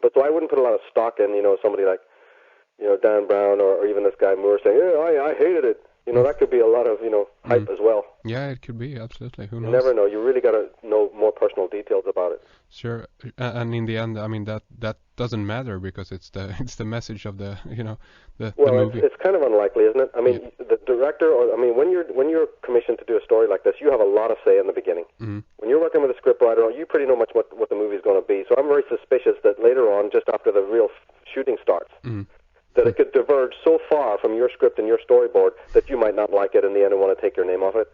But so I wouldn't put a lot of stock in, somebody like, Dan Brown or even this guy Moore saying, I hated it. That could be a lot of, hype as well. Yeah, it could be, absolutely. Who knows? You never know. You really got to know more personal details about it. Sure. And in the end, I mean, that doesn't matter because it's the message of the movie. It's kind of unlikely, isn't it? I mean, the director, when you're commissioned to do a story like this, you have a lot of say in the beginning. Mm-hmm. When you're working with a scriptwriter, you pretty know much what the movie's going to be. So I'm very suspicious that later on, just after the real shooting starts, that it could diverge so far from your script and your storyboard that you might not like it in the end and want to take your name off it.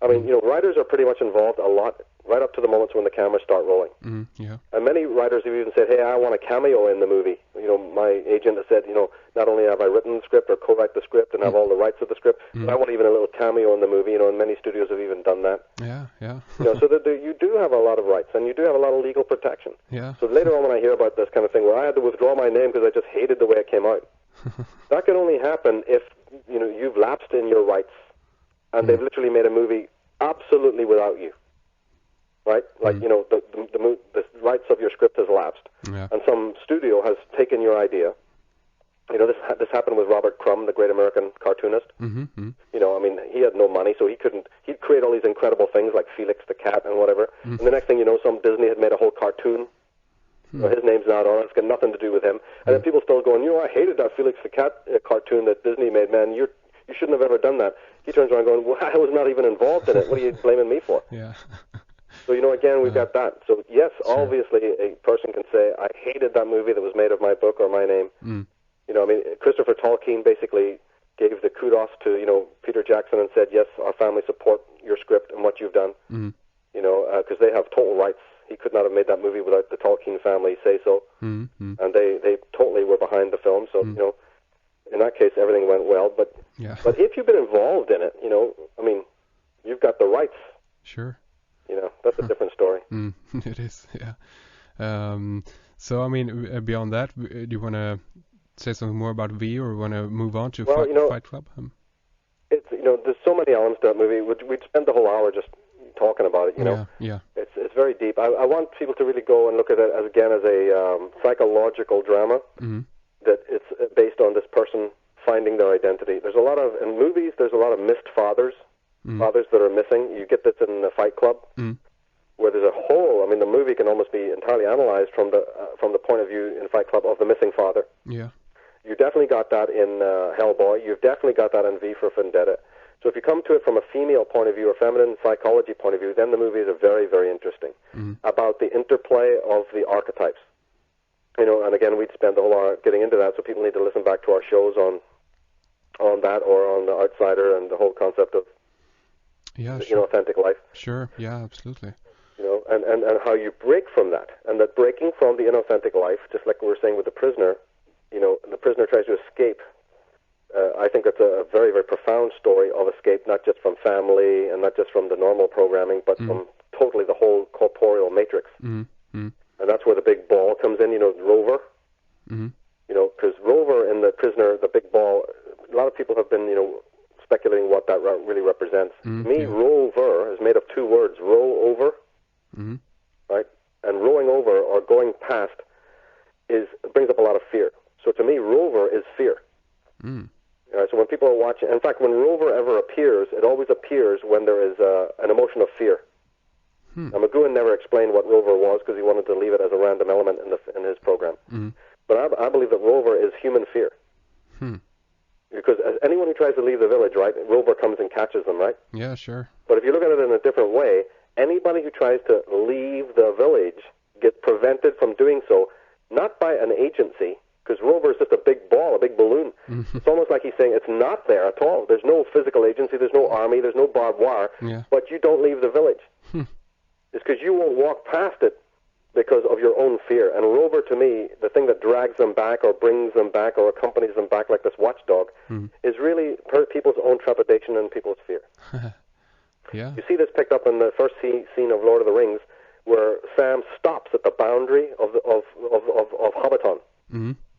I mean, writers are pretty much involved a lot right up to the moments when the cameras start rolling. Yeah. And many writers have even said, hey, I want a cameo in the movie. My agent has said, not only have I written the script or co-write the script and have all the rights of the script, but I want even a little cameo in the movie, and many studios have even done that. Yeah. So that you do have a lot of rights, and you do have a lot of legal protection. Yeah. So later on when I hear about this kind of thing where I had to withdraw my name because I just hated the way it came out, that can only happen if, you've lapsed in your rights, and they've literally made a movie absolutely without you. Right? Like, the rights of your script has lapsed. Yeah. And some studio has taken your idea. This happened with Robert Crumb, the great American cartoonist. He had no money, so he'd create all these incredible things like Felix the Cat and whatever. And the next thing you know, some Disney had made a whole cartoon. His name's not on it. It's got nothing to do with him. And then people still going, I hated that Felix the Cat cartoon that Disney made, man. You shouldn't have ever done that. He turns around going, well, I was not even involved in it. What are you blaming me for? Yeah. So, again, we've got that. So, yes, obviously, a person can say, I hated that movie that was made of my book or my name. Christopher Tolkien basically gave the kudos to, Peter Jackson and said, yes, our family support your script and what you've done, because they have total rights. He could not have made that movie without the Tolkien family say so. And they totally were behind the film. So, in that case, everything went well. But if you've been involved in it, you've got the rights. Sure. That's a different story. It is, yeah. So, beyond that, do you want to say something more about V, or want to move on to Fight Club? It's there's so many elements to that movie. We'd spend the whole hour just talking about it. Yeah. It's very deep. I want people to really go and look at it as a psychological drama. That it's based on this person finding their identity. There's a lot of in movies. There's a lot of missed fathers. Fathers that are missing. You get this in the Fight Club, where there's a whole. The movie can almost be entirely analyzed from the point of view in Fight Club of the missing father. Yeah, you definitely got that in Hellboy. You've definitely got that in V for Vendetta. So if you come to it from a female point of view or feminine psychology point of view, then the movies are very, very interesting about the interplay of the archetypes. And again, we'd spend the whole hour getting into that, so people need to listen back to our shows on that or on the Outsider and the whole concept of authentic life. Sure, yeah, absolutely. And how you break from that, and that breaking from the inauthentic life, just like we were saying with the prisoner, the prisoner tries to escape. I think it's a very, very profound story of escape, not just from family and not just from the normal programming, but from totally the whole corporeal matrix. And that's where the big ball comes in, Rover. Because Rover in the prisoner, the big ball, a lot of people have been, speculating what that really represents. Rover is made of two words, row over, right? And rowing over or going past brings up a lot of fear. So to me, Rover is fear. So when people are watching, in fact, when Rover ever appears, it always appears when there is an emotion of fear. Now, McGowan never explained what Rover was because he wanted to leave it as a random element in his program. But I believe that Rover is human fear. Because as anyone who tries to leave the village, right, Rover comes and catches them, right? Yeah, sure. But if you look at it in a different way, anybody who tries to leave the village gets prevented from doing so, not by an agency, because Rover is just a big ball, a big balloon. It's almost like he's saying it's not there at all. There's no physical agency, there's no army, there's no barbed wire, but you don't leave the village. It's because you won't walk past it because of your own fear. And Rover, to me, the thing that drags them back or brings them back or accompanies them back like this watchdog is really people's own trepidation and people's fear. You see this picked up in the first scene of Lord of the Rings, where Sam stops at the boundary of Hobbiton.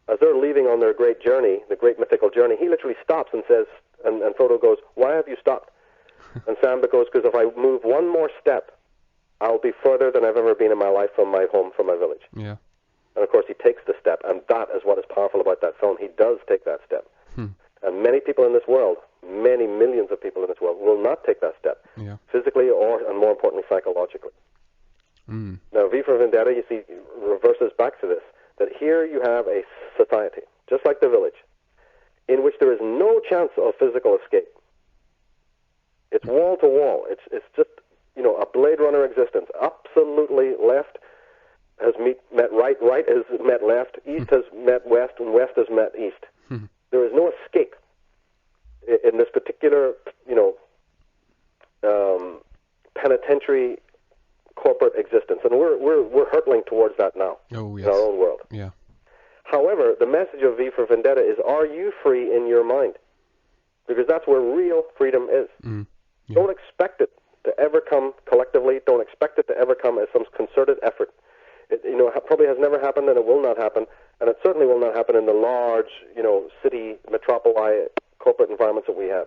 As they're leaving on their great journey, the great mythical journey, he literally stops and says, and Frodo goes, "Why have you stopped?" And Sam goes, "Because if I move one more step, I'll be further than I've ever been in my life from my home, from my village." And of course, he takes the step, and that is what is powerful about that film. He does take that step. And many people in this world, many millions of people in this world, will not take that step, physically and more importantly, psychologically. Now, V for Vendetta, you see, reverses back to this, that here you have a society, just like the village, in which there is no chance of physical escape. It's wall to wall. It's just, a Blade Runner existence. Absolutely left has met right, right has met left, east has met west, and west has met east. There is no escape in this particular, penitentiary corporate existence, and we're hurtling towards that now in our own world. Yeah. However, the message of V for Vendetta is: are you free in your mind? Because that's where real freedom is. Don't expect it to ever come collectively. Don't expect it to ever come as some concerted effort. It probably has never happened, and it will not happen, and it certainly will not happen in the large, city metropoli corporate environments that we have.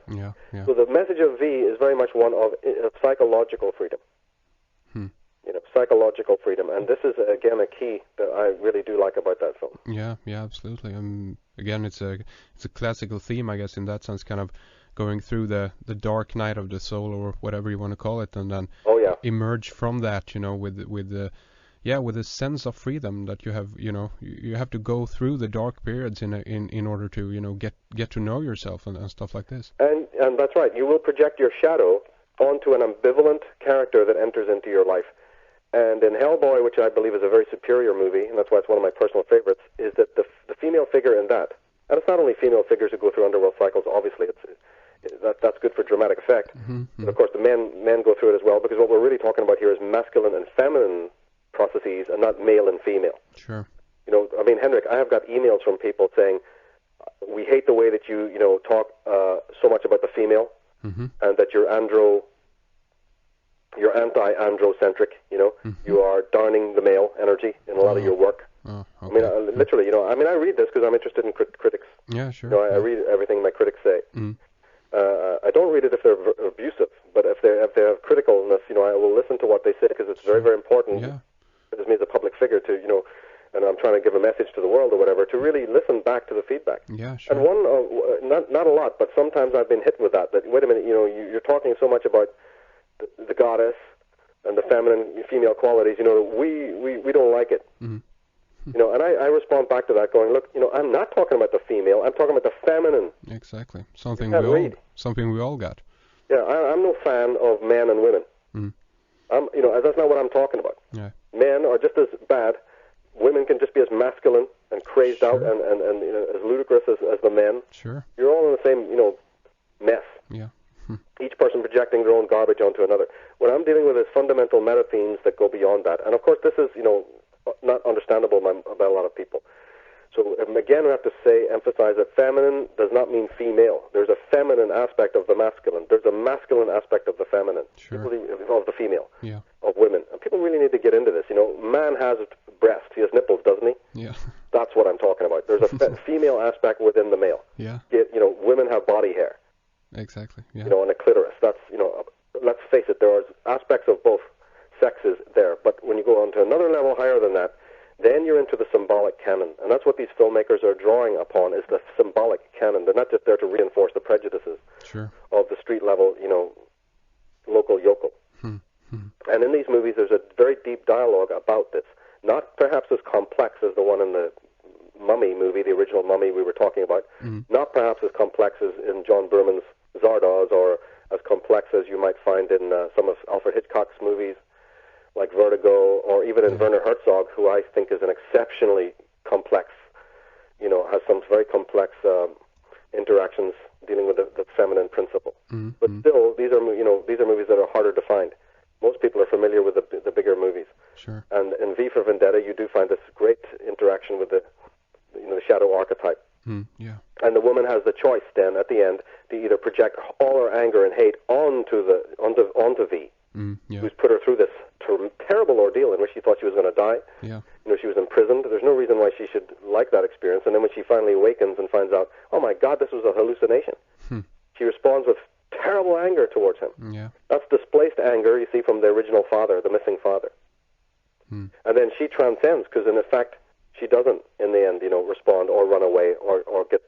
So the message of V is very much one of psychological freedom. Psychological freedom, and this is again a key that I really do like about that film. Yeah, absolutely. Again, it's a classical theme, I guess, in that sense, kind of going through the dark night of the soul, or whatever you want to call it, and then emerge from that, with a sense of freedom that you have. You have to go through the dark periods in order to get to know yourself and stuff like this. And that's right. You will project your shadow onto an ambivalent character that enters into your life. And in Hellboy, which I believe is a very superior movie, and that's why it's one of my personal favorites, is that the female figure in that, and it's not only female figures who go through underworld cycles, obviously, that's good for dramatic effect. But of course, the men go through it as well, because what we're really talking about here is masculine and feminine processes, and not male and female. Sure. Henrik, I have got emails from people saying, we hate the way that you talk so much about the female, and that you're anti-androcentric, you are darning the male energy in a lot of your work. Okay. Literally, I read this because I'm interested in critics. Yeah, sure. I read everything my critics say. I don't read it if they're abusive, but if they have criticalness, I will listen to what they say, because it's very, very important. Yeah. As me as a public figure to, and I'm trying to give a message to the world or whatever, to really listen back to the feedback. Yeah, sure. And not a lot, but sometimes I've been hit with that wait a minute, you're talking so much about the goddess and the feminine, female qualities, we don't like it. And I respond back to that going, look, I'm not talking about the female, I'm talking about the feminine. Exactly. Something we all got. Yeah, I'm no fan of men and women. That's not what I'm talking about. Yeah. Men are just as bad. Women can just be as masculine and crazed out and as ludicrous as the men. Sure. You're all in the same, mess. Yeah. Each person projecting their own garbage onto another. What I'm dealing with is fundamental meta themes that go beyond that. And of course, this is, not understandable by a lot of people. So again, we have to emphasize that feminine does not mean female. There's a feminine aspect of the masculine. There's a masculine aspect of the feminine. Sure. Of the female. Yeah. Of women. And people really need to get into this. Man has breasts. He has nipples, doesn't he? Yeah. That's what I'm talking about. There's a female aspect within the male. Yeah. Women have body hair. Exactly. Yeah. And a clitoris. That's, let's face it, there are aspects of both sexes there. But when you go on to another level higher than that, then you're into the symbolic canon. And that's what these filmmakers are drawing upon, is the symbolic canon. They're not just there to reinforce the prejudices of the street level, local yokel. And in these movies, there's a very deep dialogue about this. Not perhaps as complex as the one in the Mummy movie, the original Mummy we were talking about. Not perhaps as complex as in John Berman's Zardoz, or as complex as you might find in some of Alfred Hitchcock's movies, like Vertigo, or even in Werner Herzog, who I think is an exceptionally complex, has some very complex interactions dealing with the feminine principle. But still, these are movies that are harder to find. Most people are familiar with the bigger movies. Sure. And in V for Vendetta, you do find this great interaction with the shadow archetype. Yeah. And the woman has the choice then at the end to either project all her anger and hate onto V, who's put her through this terrible ordeal in which she thought she was going to die. Yeah. She was imprisoned. There's no reason why she should like that experience. And then when she finally awakens and finds out, oh my God, this was a hallucination, she responds with terrible anger towards him. Yeah. That's displaced anger, you see, from the original father, the missing father. And then she transcends, because in effect, she doesn't, in the end, respond or run away or get,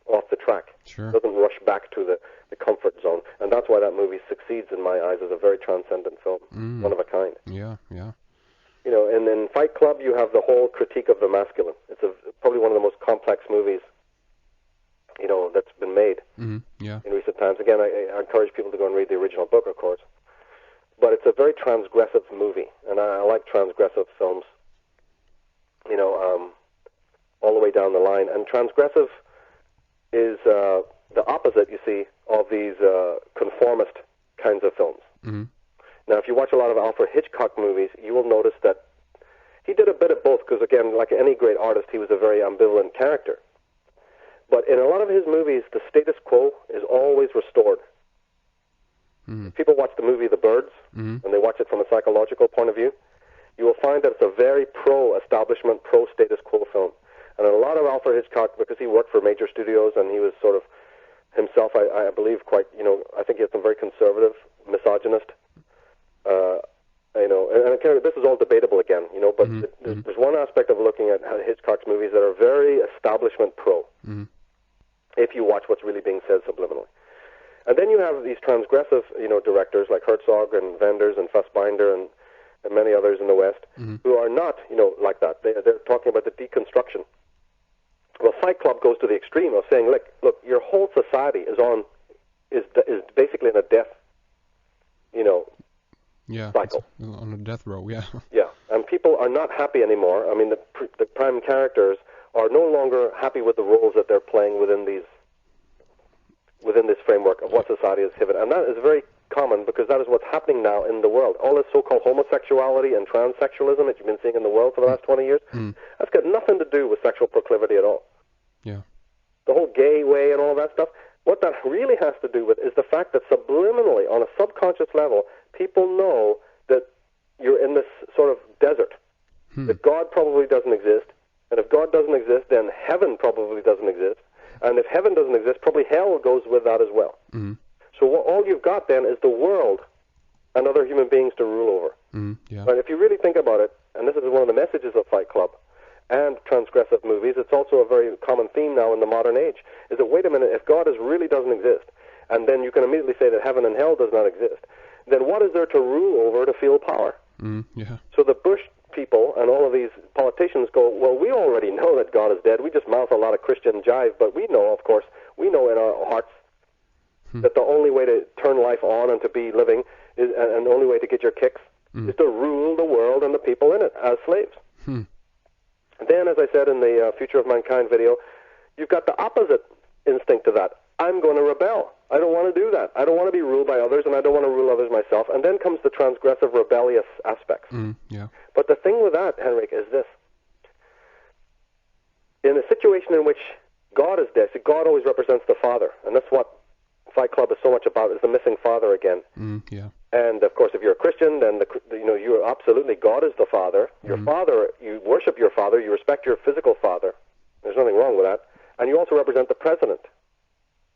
off the track. Sure. Doesn't rush back to the comfort zone. And that's why that movie succeeds in my eyes as a very transcendent film, one of a kind. Yeah, yeah. And in Fight Club, you have the whole critique of the masculine. It's probably one of the most complex movies, that's been made in recent times. Again, I encourage people to go and read the original book, of course. But it's a very transgressive movie, and I like transgressive films, all the way down the line. And transgressive is the opposite, you see, of these conformist kinds of films. Mm-hmm. Now, if you watch a lot of Alfred Hitchcock movies, you will notice that he did a bit of both, because, again, like any great artist, he was a very ambivalent character. But in a lot of his movies, the status quo is always restored. Mm-hmm. If people watch the movie The Birds, and they watch it from a psychological point of view, you will find that it's a very pro-establishment, pro-status quo film. And a lot of Alfred Hitchcock, because he worked for major studios and he was sort of himself, I believe, quite, I think he had some very conservative, misogynist, and this is all debatable again, but there's one aspect of looking at Hitchcock's movies that are very establishment pro, if you watch what's really being said subliminally. And then you have these transgressive, directors like Herzog and Wenders and Fassbinder and many others in the West who are not, like that. They're talking about the deconstruction. Well, Fight Club goes to the extreme of saying, look, your whole society is basically in a death, cycle. On a death row, yeah. Yeah, and people are not happy anymore. I mean, the prime characters are no longer happy with the roles that they're playing within this framework of what society has given. And that is very common, because that is what's happening now in the world. All this so-called homosexuality and transsexualism that you've been seeing in the world for the last 20 years, that's got nothing to do with sexual proclivity at all. Yeah. The whole gay way and all that stuff, what that really has to do with is the fact that subliminally, on a subconscious level, people know that you're in this sort of desert, that God probably doesn't exist, and if God doesn't exist, then heaven probably doesn't exist, and if heaven doesn't exist, probably hell goes with that as well. So all you've got then is the world and other human beings to rule over. Yeah. And if you really think about it, and this is one of the messages of Fight Club and transgressive movies, it's also a very common theme now in the modern age, is that, wait a minute, if God really doesn't exist, and then you can immediately say that heaven and hell does not exist, then what is there to rule over to feel power? Yeah. So the Bush people and all of these politicians go, well, we already know that God is dead. We just mouth a lot of Christian jive, but we know, of course, in our hearts that the only way to turn life on and to be living is, and the only way to get your kicks is to rule the world and the people in it as slaves. Then, as I said in the Future of Mankind video, you've got the opposite instinct to that. I'm going to rebel. I don't want to do that. I don't want to be ruled by others, and I don't want to rule others myself. And then comes the transgressive, rebellious aspects. Yeah. But the thing with that, Henrik, is this. In a situation in which God is dead, see, God always represents the Father, and that's what Fight Club is so much about, is the missing father again. Yeah. And, of course, if you're a Christian, then, you're absolutely, God is the Father. Your Father, you worship your Father, you respect your physical father. There's nothing wrong with that. And you also represent the President.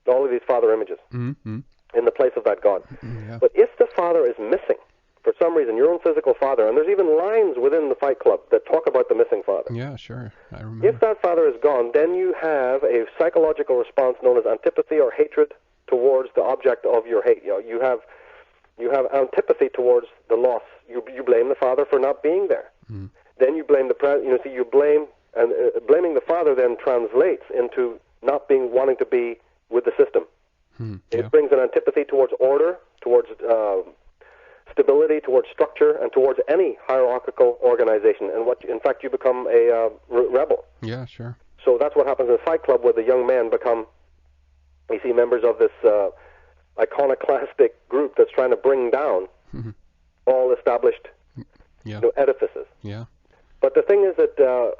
All of these father images in the place of that God. Yeah. But if the Father is missing, for some reason, your own physical father, and there's even lines within the Fight Club that talk about the missing father. Yeah, sure. I remember. If that father is gone, then you have a psychological response known as antipathy or hatred towards the object of your hate. You have antipathy towards the loss. You blame the father for not being there. Then you blame you blame, and blaming the father then translates into not wanting to be with the system. It brings an antipathy towards order, towards stability, towards structure, and towards any hierarchical organization. And in fact, you become a rebel. Yeah, sure. So that's what happens in Fight Club, where the young men become, you see, members of this iconoclastic group that's trying to bring down all established edifices. Yeah. But the thing is that,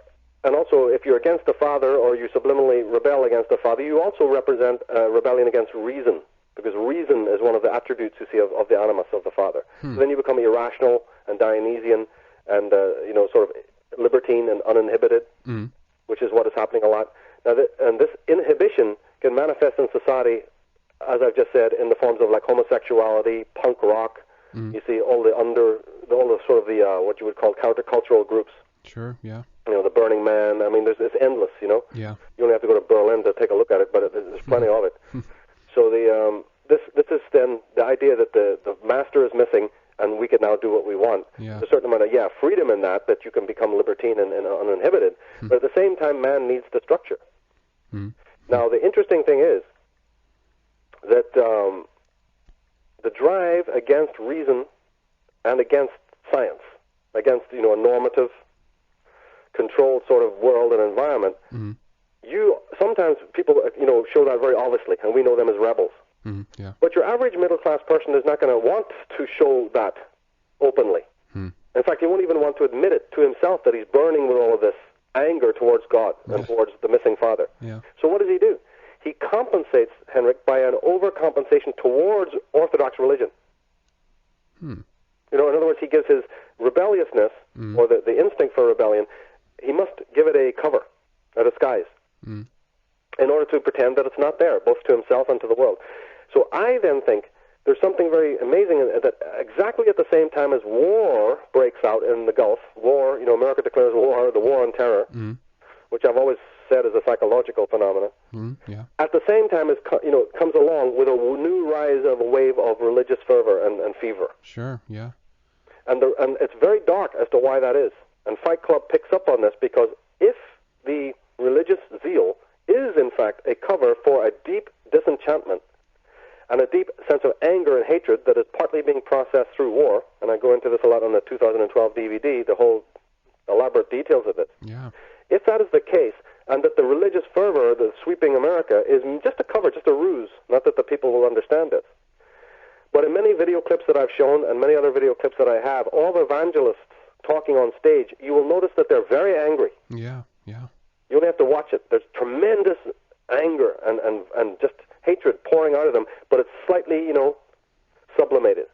and also if you're against the Father or you subliminally rebel against the Father, you also represent rebellion against reason, because reason is one of the attributes, you see, of the animus of the Father. So then you become irrational and Dionysian and, sort of libertine and uninhibited, which is what is happening a lot. Now, and this inhibition can manifest in society, as I've just said, in the forms of like homosexuality, punk rock. You see all the sort of the what you would call countercultural groups. Sure, yeah. The Burning Man. I mean, it's endless. Yeah. You only have to go to Berlin to take a look at it, but there's plenty of it. So this is then the idea that the master is missing, and we can now do what we want. Yeah. There's a certain amount of freedom in that you can become libertine and uninhibited. But at the same time, man needs the structure. Now, the interesting thing is that the drive against reason and against science, against a normative, controlled sort of world and environment, sometimes people show that very obviously, and we know them as rebels. Yeah. But your average middle-class person is not going to want to show that openly. In fact, he won't even want to admit it to himself that he's burning with all of this anger towards God and towards the missing father. Yeah. So what does he do? He compensates, Henrik, by an overcompensation towards Orthodox religion. In other words, he gives his rebelliousness, or the instinct for rebellion, he must give it a cover, a disguise, in order to pretend that it's not there, both to himself and to the world. So I then think there's something very amazing in that exactly at the same time as war breaks out in the Gulf, America declares war, the war on terror, which I've always said is a psychological phenomenon. At the same time, comes along with a new rise of a wave of religious fervor and fever. Sure, yeah. And it's very dark as to why that is. And Fight Club picks up on this because if the religious zeal is in fact a cover for a deep disenchantment and a deep sense of anger and hatred that is partly being processed through war, and I go into this a lot on the 2012 DVD, the whole elaborate details of it. Yeah. If that is the case, and that the religious fervor that's sweeping America is just a cover, just a ruse, not that the people will understand it. But in many video clips that I've shown, and many other video clips that I have, all the evangelists talking on stage, you will notice that they're very angry. Yeah. You only have to watch it. There's tremendous anger and just hatred pouring out of them, but it's slightly, sublimated.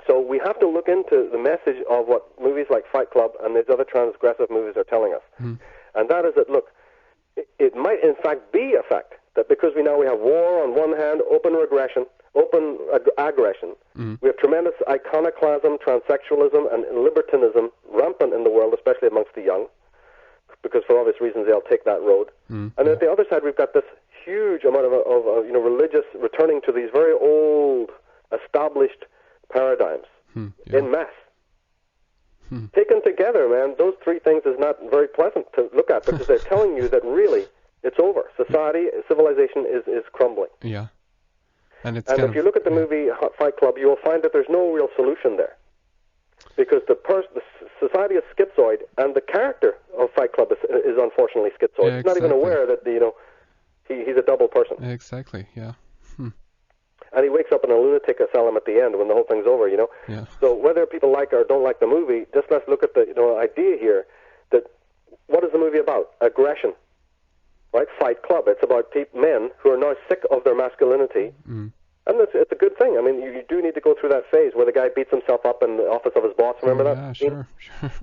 So we have to look into the message of what movies like Fight Club and these other transgressive movies are telling us. And that is that, look, it might in fact be a fact that because we have war on one hand, open aggression, we have tremendous iconoclasm, transsexualism, and libertinism rampant in the world, especially amongst the young, because for obvious reasons they'll take that road. And then at the other side, we've got this huge amount of religious returning to these very old, established paradigms in mass. Taken together, man, those three things is not very pleasant to look at because they're telling you that really it's over. Society, civilization is crumbling. Yeah. And if you look at the movie Fight Club, you will find that there's no real solution there. Because the society is schizoid, and the character of Fight Club is unfortunately schizoid. Yeah, he's not even aware that he's a double person. Exactly. Yeah. And he wakes up in a lunatic asylum at the end when the whole thing's over. Yeah. So whether people like or don't like the movie, just let's look at the idea here that what is the movie about? Aggression, right? Fight Club. It's about men who are now sick of their masculinity. And it's a good thing. I mean, you do need to go through that phase where the guy beats himself up in the office of his boss. Remember that? Yeah, sure.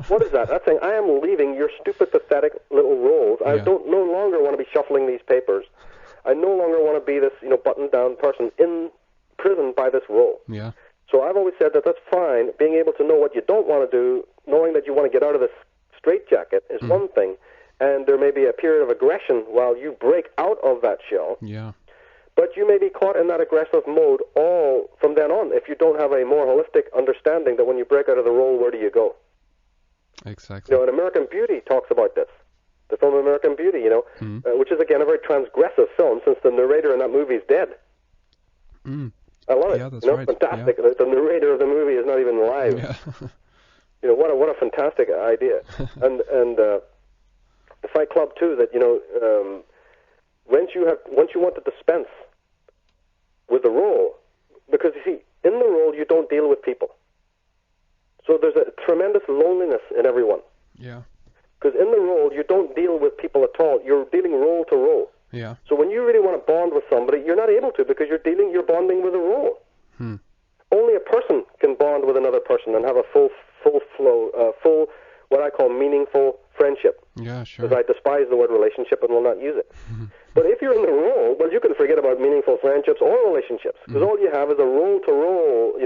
What is that? That's saying, I am leaving your stupid, pathetic little roles. I don't no longer want to be shuffling these papers. I no longer want to be this, buttoned-down person in prison by this role. Yeah. So I've always said that that's fine. Being able to know what you don't want to do, knowing that you want to get out of this straitjacket is one thing, and there may be a period of aggression while you break out of that shell. Yeah. But you may be caught in that aggressive mode all from then on if you don't have a more holistic understanding that when you break out of the role, where do you go? Exactly. And American Beauty talks about this. The film American Beauty, which is, again, a very transgressive film since the narrator in that movie is dead. I love it. Yeah, that's right. Fantastic. Yeah. The narrator of the movie is not even alive. Yeah. What a fantastic idea. and the Fight Club, too, that, once you want to dispense with the role, because you see, in the role you don't deal with people. So there's a tremendous loneliness in everyone. Yeah. Because in the role you don't deal with people at all. You're dealing role to role. Yeah. So when you really want to bond with somebody, you're not able to because you're bonding with a role. Only a person can bond with another person and have a full flow, what I call meaningful friendship. Yeah, sure. Because I despise the word relationship and will not use it. But if you're in the role, well, you can forget about meaningful friendships or relationships because all you have is a role-to-role,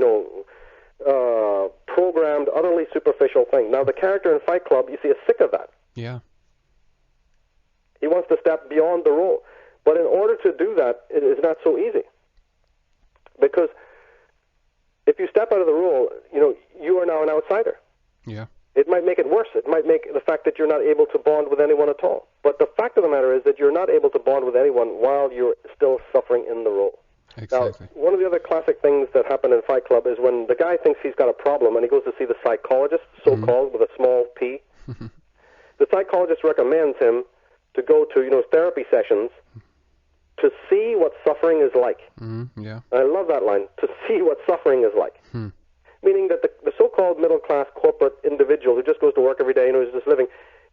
programmed, utterly superficial thing. Now, the character in Fight Club, you see, is sick of that. Yeah. He wants to step beyond the role. But in order to do that, it is not so easy. Because if you step out of the role, you are now an outsider. Yeah. It might make it worse. It might make the fact that you're not able to bond with anyone at all. But the fact of the matter is that you're not able to bond with anyone while you're still suffering in the role. Exactly. Now, one of the other classic things that happen in Fight Club is when the guy thinks he's got a problem and he goes to see the psychologist, so-called, with a small p. The psychologist recommends him to go to, therapy sessions to see what suffering is like. Yeah. I love that line, to see what suffering is like. Meaning that the so-called middle-class corporate individual who just goes to work every day and who's just living,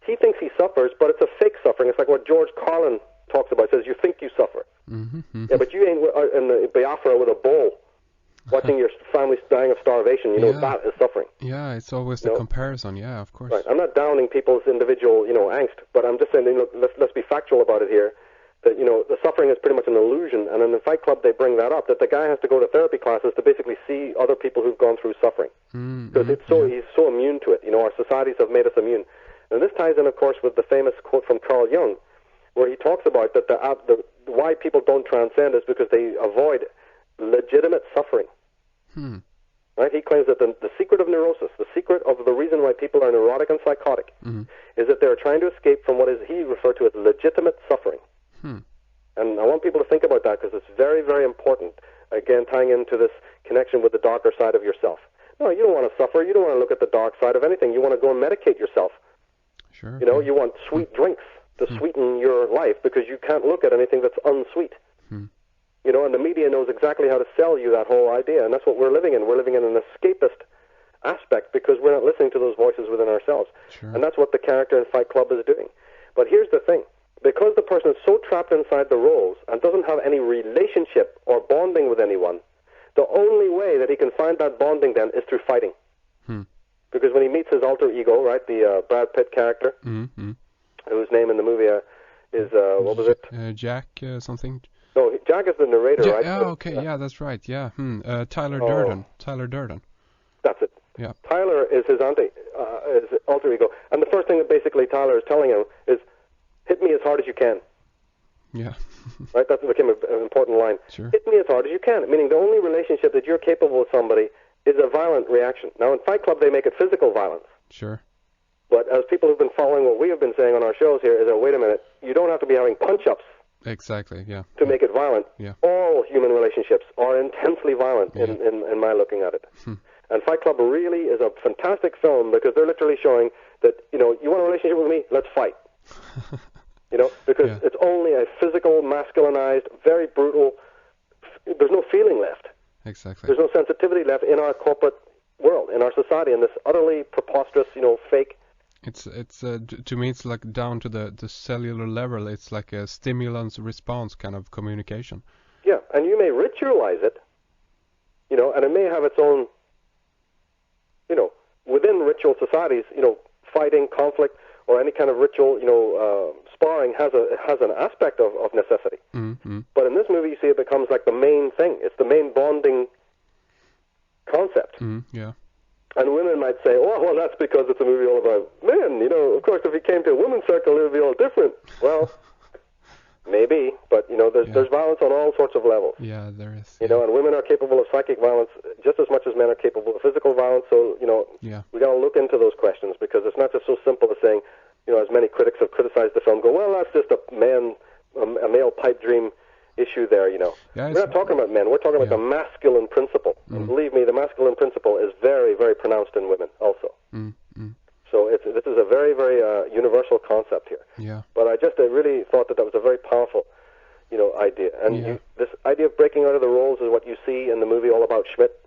he thinks he suffers, but it's a fake suffering. It's like what George Carlin talks about. He says, you think you suffer. Yeah, but you ain't in the Biafra with a bowl watching your family dying of starvation. That is suffering. Yeah, it's always the comparison. Yeah, of course. Right. I'm not downing people's individual, angst, but I'm just saying, let's be factual about it here. That, the suffering is pretty much an illusion. And in the Fight Club, they bring that up, that the guy has to go to therapy classes to basically see other people who've gone through suffering. Because he's so immune to it. Our societies have made us immune. And this ties in, of course, with the famous quote from Carl Jung, where he talks about that why people don't transcend is because they avoid legitimate suffering. Right? He claims that the secret of neurosis, the secret of the reason why people are neurotic and psychotic, is that they're trying to escape from what is he referred to as legitimate suffering. And I want people to think about that because it's very, very important, again, tying into this connection with the darker side of yourself. No, you don't want to suffer. You don't want to look at the dark side of anything. You want to go and medicate yourself. Sure. You want sweet drinks to sweeten your life because you can't look at anything that's unsweet. And the media knows exactly how to sell you that whole idea, and that's what we're living in. We're living in an escapist aspect because we're not listening to those voices within ourselves. Sure. And that's what the character in Fight Club is doing. But here's the thing. Because the person is so trapped inside the roles and doesn't have any relationship or bonding with anyone, the only way that he can find that bonding then is through fighting. Because when he meets his alter ego, right, the Brad Pitt character, whose name in the movie is, what was it? Jack something? No, Jack is the narrator, right? Oh, okay, yeah, that's right, yeah. Tyler Durden. Tyler Durden. That's it. Yeah. Tyler is his alter ego. And the first thing that basically Tyler is telling him is, hit me as hard as you can. Yeah. Right? That became an important line. Sure. Hit me as hard as you can. Meaning the only relationship that you're capable with somebody is a violent reaction. Now, in Fight Club, they make it physical violence. Sure. But as people who've been following what we have been saying on our shows here is that, wait a minute, you don't have to be having punch-ups Exactly, yeah. to make it violent. Yeah. All human relationships are intensely violent in my looking at it. And Fight Club really is a fantastic film because they're literally showing that, you want a relationship with me? Let's fight. Because it's only a physical, masculinized, very brutal, there's no feeling left. Exactly. There's no sensitivity left in our corporate world, in our society, in this utterly preposterous, fake. It's to me, it's like down to the cellular level. It's like a stimulus-response kind of communication. Yeah, and you may ritualize it, and it may have its own, within ritual societies, fighting, conflict, or any kind of ritual, sparring has an aspect of necessity. But in this movie, you see it becomes like the main thing. It's the main bonding concept. Yeah. And women might say, oh, well, that's because it's a movie all about men. Of course, if you came to a women's circle, it would be all different. Well, maybe, but, there's violence on all sorts of levels. Yeah, there is. And women are capable of psychic violence just as much as men are capable of physical violence. So, we got to look into those questions because it's not just so simple as saying, as many critics have criticized the film, go, well, that's just a male pipe dream issue there, Yeah, we're not talking about men. We're talking about the masculine principle. And believe me, the masculine principle is very, very pronounced in women also. So this is a very, very universal concept here. Yeah. But I just really thought that was a very powerful, idea. And this idea of breaking out of the roles is what you see in the movie All About Schmidt.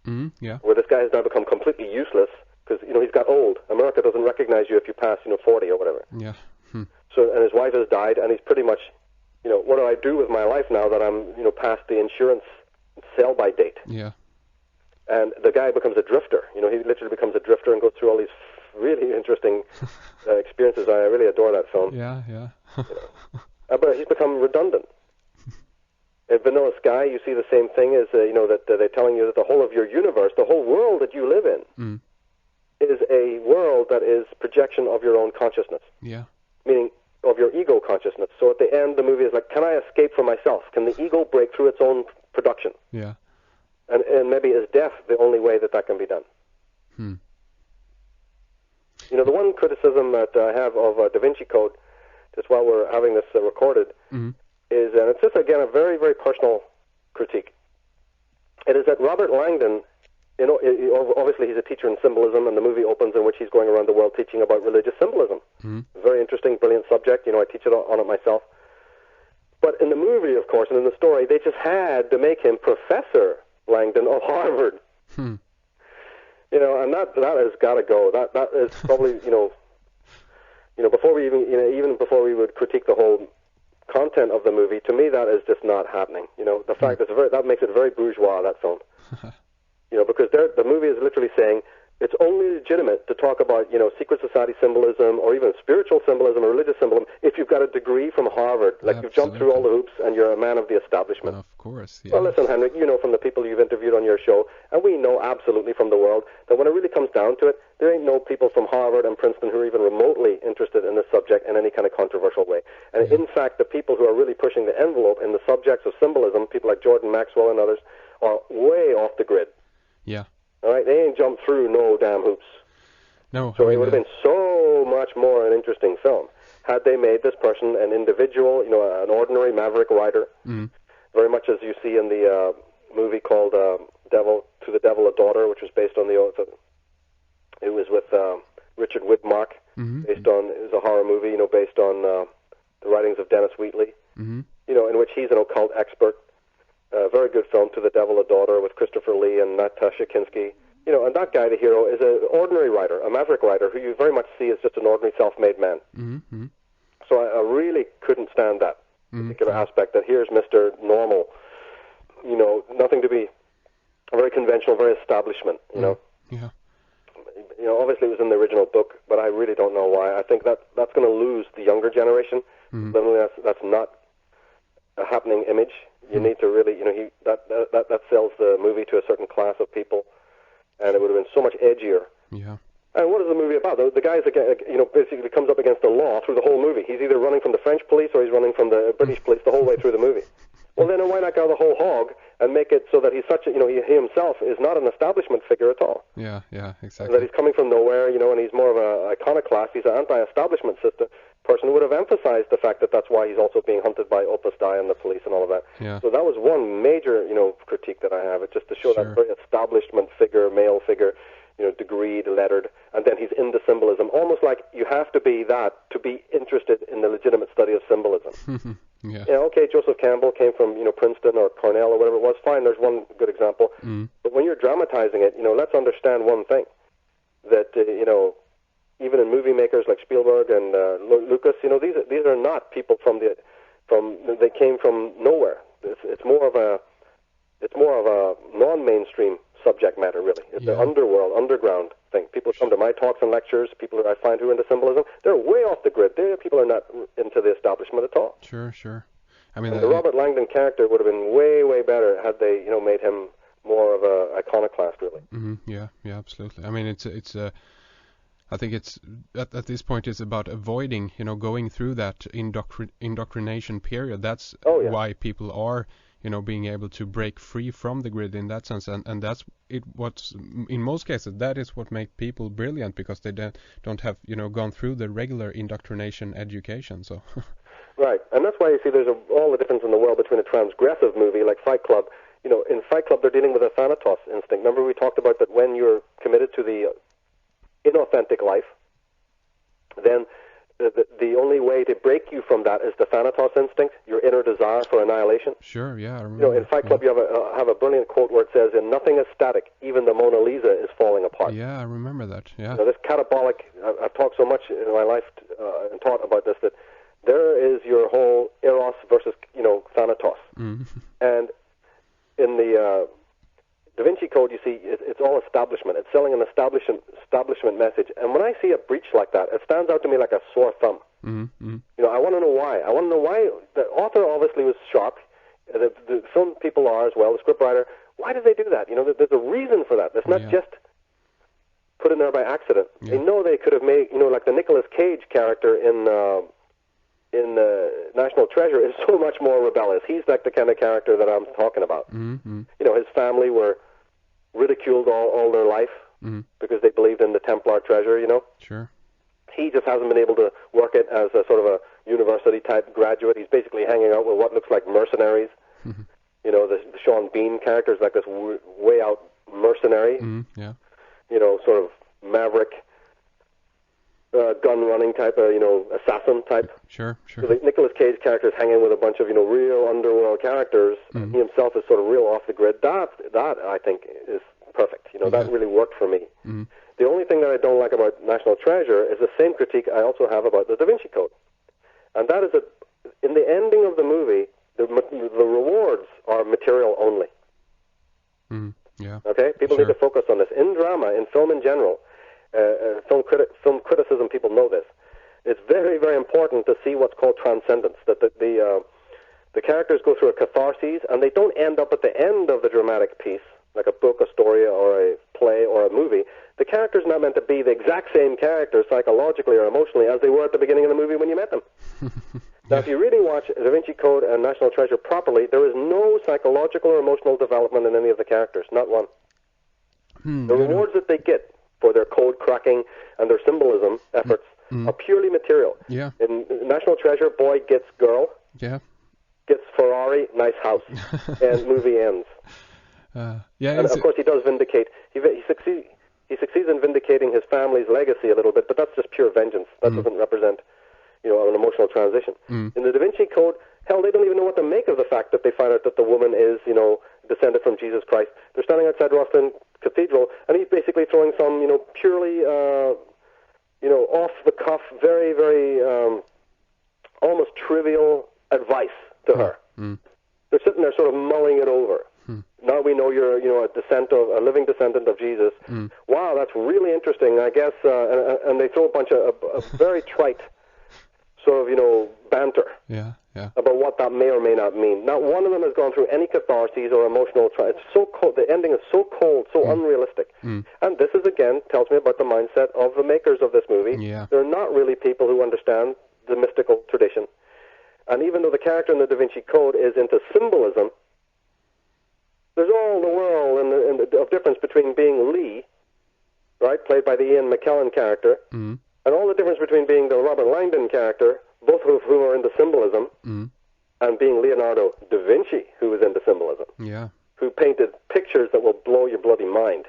Where this guy has now become completely useless because, he's got old. America doesn't recognize you if you pass, 40 or whatever. Yeah. So, and his wife has died, and he's pretty much, what do I do with my life now that I'm, past the insurance sell-by date? Yeah. And the guy becomes a drifter. He literally becomes a drifter and goes through all these really interesting experiences. I really adore that film. Yeah, yeah. But he's become redundant. In Vanilla Sky, you see the same thing as, that they're telling you that the whole of your universe, the whole world that you live in, is a world that is projection of your own consciousness. Yeah. Meaning of your ego consciousness. So at the end, the movie is like, can I escape from myself? Can the ego break through its own production? Yeah. And maybe is death the only way that can be done? You know, the one criticism that I have of Da Vinci Code, just while we're having this recorded, is, and it's just, again, a very, very personal critique. It is that Robert Langdon, you know, obviously he's a teacher in symbolism, and the movie opens in which he's going around the world teaching about religious symbolism. Very interesting, brilliant subject. You know, I teach it on it myself. But in the movie, of course, and in the story, they just had to make him Professor Langdon of Harvard. You know, and that has got to go. That is probably, you know, before we even before we would critique the whole content of the movie, to me that is just not happening. You know, the fact that makes it very bourgeois, that film. You know, because the movie is literally saying it's only legitimate to talk about, you know, secret society symbolism or even spiritual symbolism or religious symbolism if you've got a degree from Harvard, like you've jumped through all the hoops and you're a man of the establishment. Of course. Yeah. Well, listen, Henrik, you know from the people you've interviewed on your show, and we know absolutely from the world that when it really comes down to it, there ain't no people from Harvard and Princeton who are even remotely interested in this subject in any kind of controversial way. And in fact, the people who are really pushing the envelope in the subjects of symbolism, people like Jordan Maxwell and others, are way off the grid. Yeah. All right, they ain't jumped through no damn hoops. No. So it would have been so much more an interesting film had they made this person an individual, you know, an ordinary maverick rider, very much as you see in the movie called "To the Devil a Daughter," which was based on it was with Richard Widmark, based on, it was a horror movie, you know, based on the writings of Dennis Wheatley, you know, in which he's an occult expert. Very good film, To the Devil a Daughter, with Christopher Lee and Natasha Kinski. You know, and that guy, the hero, is an ordinary writer, a maverick writer, who you very much see as just an ordinary self-made man. So I really couldn't stand that particular aspect, that here's Mr. Normal, you know, nothing to be very conventional, very establishment, you know. Yeah. You know, obviously it was in the original book, but I really don't know why. I think that's going to lose the younger generation. That's not a happening image. You need to really, you know, that sells the movie to a certain class of people, and it would have been so much edgier. Yeah. And what is the movie about? The guy's, you know, basically comes up against the law through the whole movie. He's either running from the French police or he's running from the British police the whole way through the movie. Well, then why not go the whole hog and make it so that he's such a, you know, he himself is not an establishment figure at all. Yeah, exactly. And that he's coming from nowhere, you know, and he's more of an iconoclast. He's an anti-establishment system person who would have emphasized the fact that that's why he's also being hunted by Opus Dei and the police and all of that. Yeah. So that was one major, you know, critique that I have. It's just to show that very establishment figure, male figure, you know, degreed, lettered, and then he's into symbolism, almost like you have to be that to be interested in the legitimate study of symbolism. Yeah. You know, okay, Joseph Campbell came from, you know, Princeton or Cornell or whatever it was. Fine, there's one good example. But when you're dramatizing it, you know, let's understand one thing, that, you know, even in movie makers like Spielberg and Lucas, you know, these are not people they came from nowhere. It's more of a non-mainstream subject matter, really. It's an underworld, underground thing. People come to my talks and lectures, people that I find who are into symbolism, they're way off the grid. People are not into the establishment at all. Sure. I mean, the Robert Langdon character would have been way, way better had they, you know, made him more of a iconoclast, really. Yeah, absolutely. I mean, it's I think it's at this point it's about avoiding, you know, going through that indoctrination period. That's why people are, you know, being able to break free from the grid in that sense, and that's it. What's in most cases that is what makes people brilliant, because they don't have, you know, gone through the regular indoctrination education. So. Right, and that's why you see there's all the difference in the world between a transgressive movie like Fight Club. You know, in Fight Club they're dealing with a Thanatos instinct. Remember we talked about that when you're committed to the inauthentic life, then the only way to break you from that is the Thanatos instinct, your inner desire for annihilation. Sure, yeah. I remember. You know, in Fight Club you have a brilliant quote where it says, "And nothing is static, even the Mona Lisa is falling apart." Yeah, I remember that. Yeah. You know, this catabolic. I've talked so much in my life and taught about this, that there is your whole Eros versus, you know, Thanatos, and in the Da Vinci Code, you see, it's all establishment. It's selling an establishment message. And when I see a breach like that, it stands out to me like a sore thumb. You know, I want to know why. I want to know why. The author obviously was sharp. The film people are as well, the scriptwriter. Why did they do that? You know, there's a reason for that. It's not just put in there by accident. Yeah. They know they could have made, like the Nicolas Cage character in National Treasure is so much more rebellious. He's like the kind of character that I'm talking about. Mm-hmm. His family were ridiculed all their life because they believed in the Templar treasure, Sure. He just hasn't been able to work it as a sort of a university-type graduate. He's basically hanging out with what looks like mercenaries. Mm-hmm. The Sean Bean character is like this way-out mercenary. Yeah. Sort of maverick, gun-running type of, assassin type. Sure. So the Nicolas Cage character is hanging with a bunch of, real underworld characters. And he himself is sort of real off the grid. That I think is perfect. That really worked for me. Mm-hmm. The only thing that I don't like about National Treasure is the same critique I also have about the Da Vinci Code. And that is that in the ending of the movie, the rewards are material only. Yeah. Okay? People need to focus on this. In drama, in film in general, film criticism, people know this. It's very, very important to see what's called transcendence, that the characters go through a catharsis, and they don't end up at the end of the dramatic piece, like a book, a story, or a play, or a movie. The character's not meant to be the exact same character psychologically or emotionally as they were at the beginning of the movie when you met them. Now, if you really watch Da Vinci Code and National Treasure properly, there is no psychological or emotional development in any of the characters, not one. The rewards that they get for their code cracking and their symbolism efforts are purely material. Yeah. In National Treasure, boy gets girl, gets Ferrari, nice house, and movie ends. And of course, he does vindicate. He succeeds in vindicating his family's legacy a little bit, but that's just pure vengeance. That doesn't represent, an emotional transition. In the Da Vinci Code, hell, they don't even know what to make of the fact that they find out that the woman is, descended from Jesus Christ. They're standing outside Rosslyn Cathedral, and he's basically throwing some, purely, off the cuff, very, very, almost trivial advice to her. They're sitting there sort of mulling it over. Now we know you're, a living descendant of Jesus. Wow, that's really interesting, I guess. And they throw a bunch of very trite sort of, banter about what that may or may not mean. Not one of them has gone through any catharses or emotional. It's so cold. The ending is so cold, so unrealistic. And this is again tells me about the mindset of the makers of this movie. They're not really people who understand the mystical tradition. And even though the character in the Da Vinci Code is into symbolism, there's all the world and of difference between being Lee, right, played by the Ian McKellen character, and all the difference between being the Robert Langdon character, both of whom are into symbolism, and being Leonardo da Vinci, who was into symbolism, who painted pictures that will blow your bloody mind.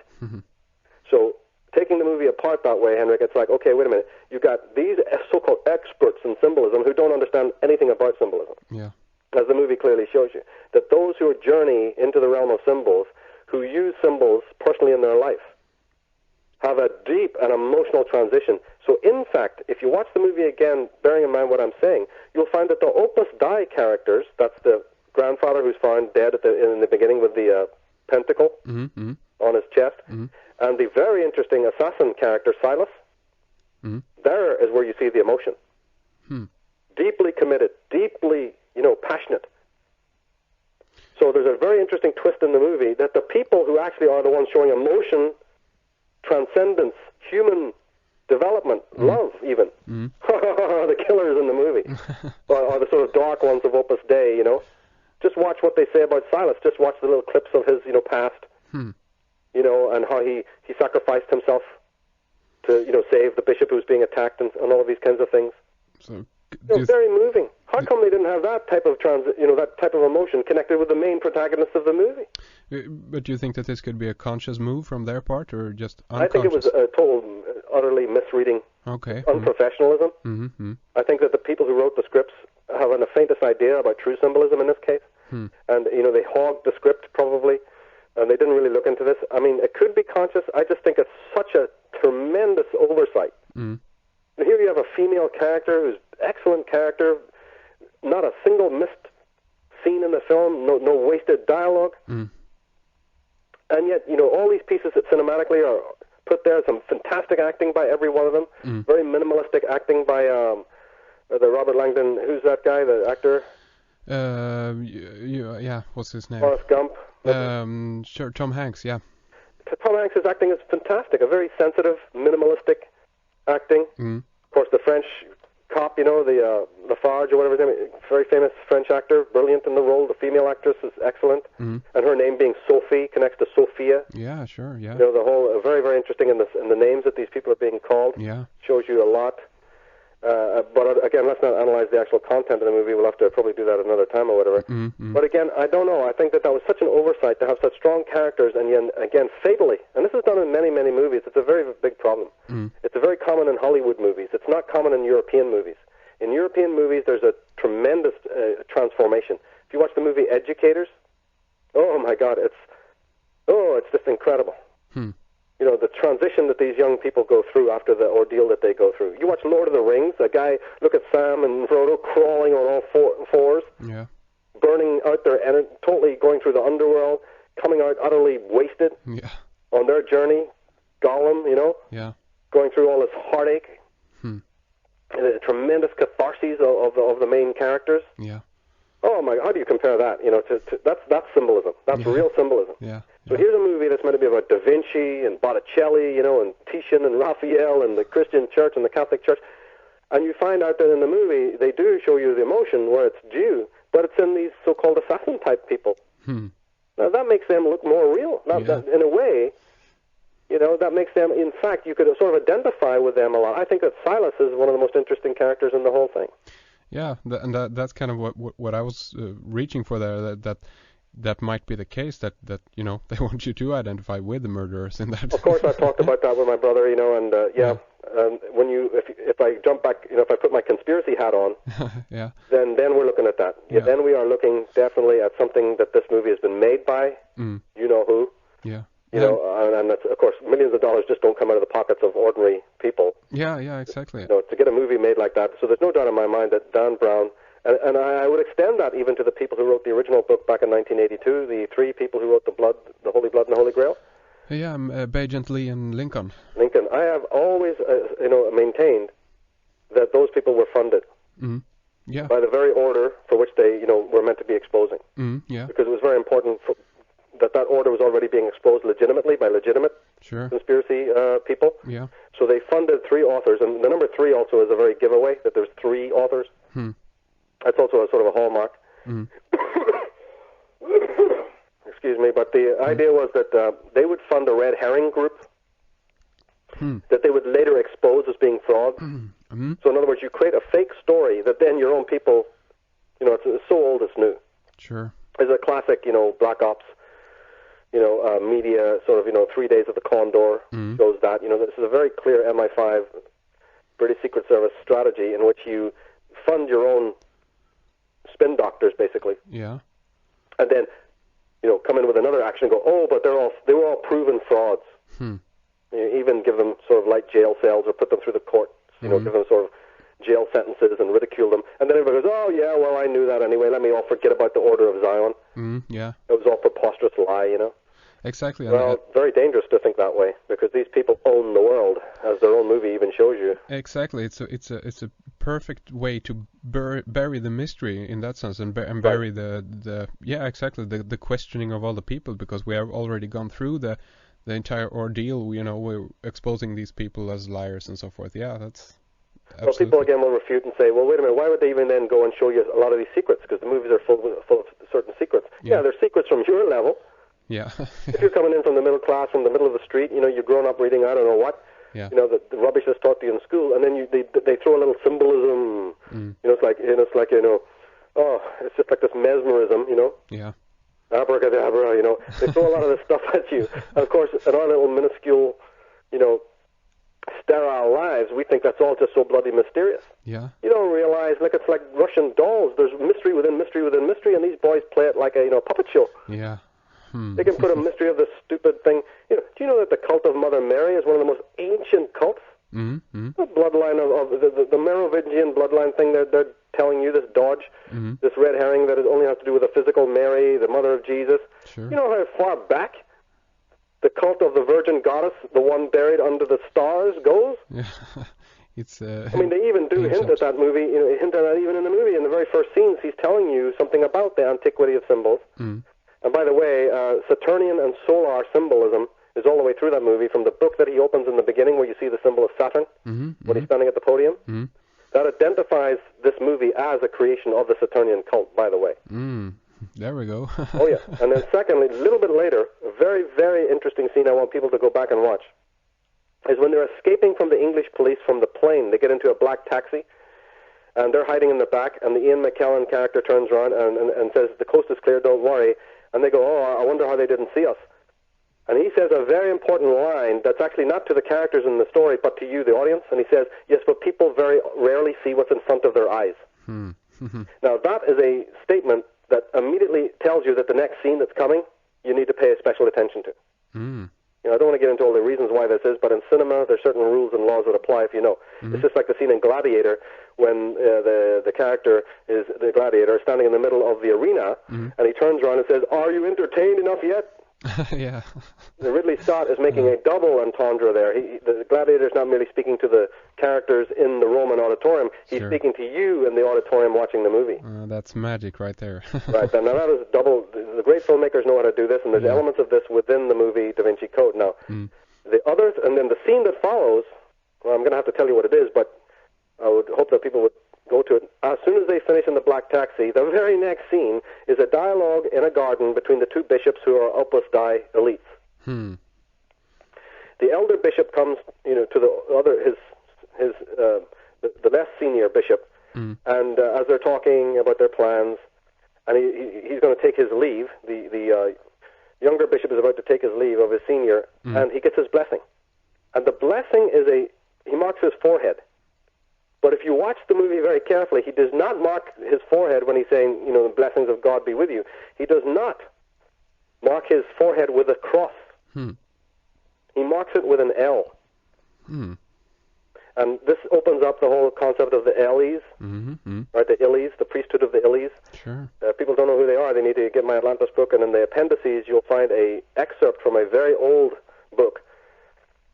So taking the movie apart that way, Henrik, it's like, okay, wait a minute, you've got these so-called experts in symbolism who don't understand anything about symbolism. As the movie clearly shows you, that those who journey into the realm of symbols, who use symbols personally in their life, have a deep and emotional transition. So, in fact, if you watch the movie again, bearing in mind what I'm saying, you'll find that the Opus Dei characters, that's the grandfather who's found dead in the beginning with the pentacle on his chest, and the very interesting assassin character, Silas, there is where you see the emotion. Deeply committed, deeply passionate. So there's a very interesting twist in the movie that the people who actually are the ones showing emotion, transcendence, human development, love even, the killers in the movie, or the sort of dark ones of Opus Dei, Just watch what they say about Silas. Just watch the little clips of his, past, and how he sacrificed himself to, save the bishop who's being attacked and all of these kinds of things. So very moving. How come they didn't have that type of that type of emotion connected with the main protagonist of the movie? But do you think that this could be a conscious move from their part, or just unconscious? I think it was a total, utterly misreading. Unprofessionalism. I think that the people who wrote the scripts have the faintest idea about true symbolism in this case, and they hogged the script probably, and they didn't really look into this. I mean, it could be conscious. I just think it's such a tremendous oversight. Here you have a female character who's excellent character, not a single missed scene in the film, no wasted dialogue. And yet, all these pieces that cinematically are put there, some fantastic acting by every one of them, very minimalistic acting by the Robert Langdon, who's that guy, the actor? What's his name? Forrest Gump. Sure, Tom Hanks, Tom Hanks' acting is fantastic. A very sensitive, minimalistic acting. Mm. Of course, the French cop, the Lafarge or whatever his name is, very famous French actor, brilliant in the role. The female actress is excellent. Mm. And her name being Sophie connects to Sophia. Yeah, sure, yeah. The whole, very, very interesting in the names that these people are being called. Yeah. Shows you a lot. But again, let's not analyze the actual content of the movie. We'll have to probably do that another time or whatever. Mm-hmm. But again, I don't know. I think that was such an oversight to have such strong characters, and yet, again, fatally. And this is done in many, many movies. It's a very big problem. Mm. It's very common in Hollywood movies. It's not common in European movies. In European movies, there's a tremendous transformation. If you watch the movie Educators, oh my God, it's just incredible. Hmm. The transition that these young people go through after the ordeal that they go through. You watch Lord of the Rings, a guy, look at Sam and Frodo crawling on all fours, yeah, burning out their energy, totally going through the underworld, coming out utterly wasted yeah, on their journey. Gollum, yeah, going through all this heartache, hmm. and the tremendous catharses of the main characters. Yeah. Oh my! How do you compare that? That's symbolism. That's real symbolism. Yeah. So here's a movie that's meant to be about Da Vinci and Botticelli, and Titian and Raphael and the Christian Church and the Catholic Church, and you find out that in the movie they do show you the emotion where it's due, but it's in these so-called assassin type people. Hmm. Now that makes them look more real. That, in a way, that makes them. In fact, you could sort of identify with them a lot. I think that Silas is one of the most interesting characters in the whole thing. Yeah, and that's kind of what I was reaching for there. That might be the case. That they want you to identify with the murderers in that. Of course, I've talked about that with my brother. And when if I jump back, if I put my conspiracy hat on, yeah, then we're looking at that. Yeah. Then we are looking definitely at something that this movie has been made by. Mm. You know who? Yeah. And that's, of course, millions of dollars just don't come out of the pockets of ordinary people. Yeah, exactly. To get a movie made like that. So there's no doubt in my mind that Dan Brown, and I would extend that even to the people who wrote the original book back in 1982, the three people who wrote the Holy Blood and the Holy Grail. Yeah, Bagent, Lee, and Lincoln. I have always, maintained that those people were funded. Mm. Yeah. By the very order for which they, were meant to be exposing. Mm, yeah. Because it was very important that order was already being exposed legitimately by legitimate conspiracy people. Yeah. So they funded three authors, and the number 3 also is a very giveaway, that there's 3 authors. Hmm. That's also a sort of a hallmark. Mm. Excuse me, but the idea was that they would fund a red herring group that they would later expose as being frauds. Mm-hmm. So in other words, you create a fake story that then your own people, it's so old it's new. Sure. It's a classic, Black Ops, media sort of, 3 Days of the Condor shows that. This is a very clear MI5 British Secret Service strategy in which you fund your own spin doctors, basically. Yeah. And then, come in with another action and go, but they were all proven frauds. Hmm. Even give them sort of light jail cells or put them through the courts, give them sort of jail sentences and ridicule them. And then everybody goes, oh, yeah, well, I knew that anyway. Let me all forget about the Order of Zion. Yeah. It was all preposterous lie, Exactly. Well, very dangerous to think that way, because these people own the world, as their own movie even shows you. Exactly. It's a perfect way to bury the mystery in that sense, and bury the questioning of all the people, because we have already gone through the entire ordeal. We're exposing these people as liars and so forth. Yeah, that's. Absolutely. Well, people again will refute and say, well, wait a minute, why would they even then go and show you a lot of these secrets? Because the movies are full of certain secrets. Yeah, they're secrets from your level. Yeah. If you're coming in from the middle class, from the middle of the street, you're grown up reading I don't know what, the rubbish that's taught to you in school, and then they throw a little symbolism. It's like it's just like this mesmerism, Yeah. Abracadabra, they throw a lot of this stuff at you. And of course, in our little minuscule, sterile lives, we think that's all just so bloody mysterious. Yeah. You don't realize, it's like Russian dolls. There's mystery within mystery within mystery, and these boys play it like a puppet show. Yeah. They can put a mystery of this stupid thing. Do you know that the cult of Mother Mary is one of the most ancient cults? Mm-hmm. The bloodline of the Merovingian bloodline thing they're telling you, this dodge, this red herring that only has to do with the physical Mary, the mother of Jesus. Sure. You know how far back the cult of the Virgin Goddess, the one buried under the stars, goes? Yeah. It's. They even do hint at that movie. Hint at that even in the movie. In the very first scenes, he's telling you something about the antiquity of symbols. And by the way, Saturnian and solar symbolism is all the way through that movie, from the book that he opens in the beginning where you see the symbol of Saturn when he's standing at the podium. That identifies this movie as a creation of the Saturnian cult, by the way. There we go. Oh, yeah. And then secondly, a little bit later, a very, very interesting scene I want people to go back and watch, is when they're escaping from the English police from the plane. They get into a black taxi, and they're hiding in the back, and the Ian McKellen character turns around and says, "The coast is clear, don't worry." And they go, "Oh, I wonder how they didn't see us." And he says a very important line that's actually not to the characters in the story, but to you, the audience. And he says, "Yes, but people very rarely see what's in front of their eyes." Now, that is a statement that immediately tells you that the next scene that's coming, you need to pay special attention to. You know, I don't want to get into all the reasons why this is, but in cinema, there's certain rules and laws that apply, if you know. It's just like the scene in Gladiator when the character is the gladiator standing in the middle of the arena, and he turns around and says, "Are you entertained enough yet?" Yeah. Ridley Scott is making a double entendre there. The gladiator is not merely speaking to the characters in the Roman auditorium. He's speaking to you in the auditorium watching the movie. That's magic right there. Right. Now that is double. The great filmmakers know how to do this, and there's elements of this within the movie Da Vinci Code. Now, the others, and then the scene that follows, well, I'm going to have to tell you what it is, but I would hope that people would go to it. As soon as they finish in the black taxi, the very next scene is a dialogue in a garden between the two bishops who are Opus Dei elites. The elder bishop comes, to the other, the less senior bishop, and as they're talking about their plans, and he's going to take his leave, the younger bishop is about to take his leave of his senior, and he gets his blessing. And the blessing is he marks his forehead. But if you watch the movie very carefully, he does not mark his forehead when he's saying, the blessings of God be with you. He does not mark his forehead with a cross. He marks it with an L. And this opens up the whole concept of the Illies, right? The Illies, the priesthood of the Illies. Sure. People don't know who they are. They need to get my Atlantis book, and in the appendices you'll find a excerpt from a very old book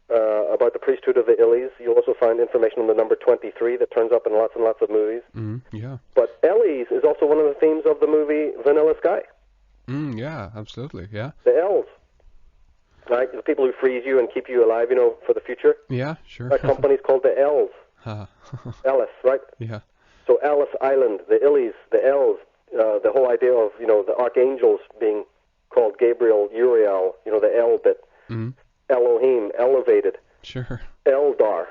about the priesthood of the Illies. You'll also find information on the number 23 that turns up in lots and lots of movies. Yeah. But Ellies is also one of the themes of the movie Vanilla Sky. Yeah, absolutely, yeah. The L's. Right? The people who freeze you and keep you alive, for the future. Yeah, sure. That company's called the L's. Ellis, right? Yeah. So Ellis Island, the Illies, the L's, the whole idea of, the archangels being called Gabriel, Uriel, the L bit. Elohim, elevated. Sure. Eldar,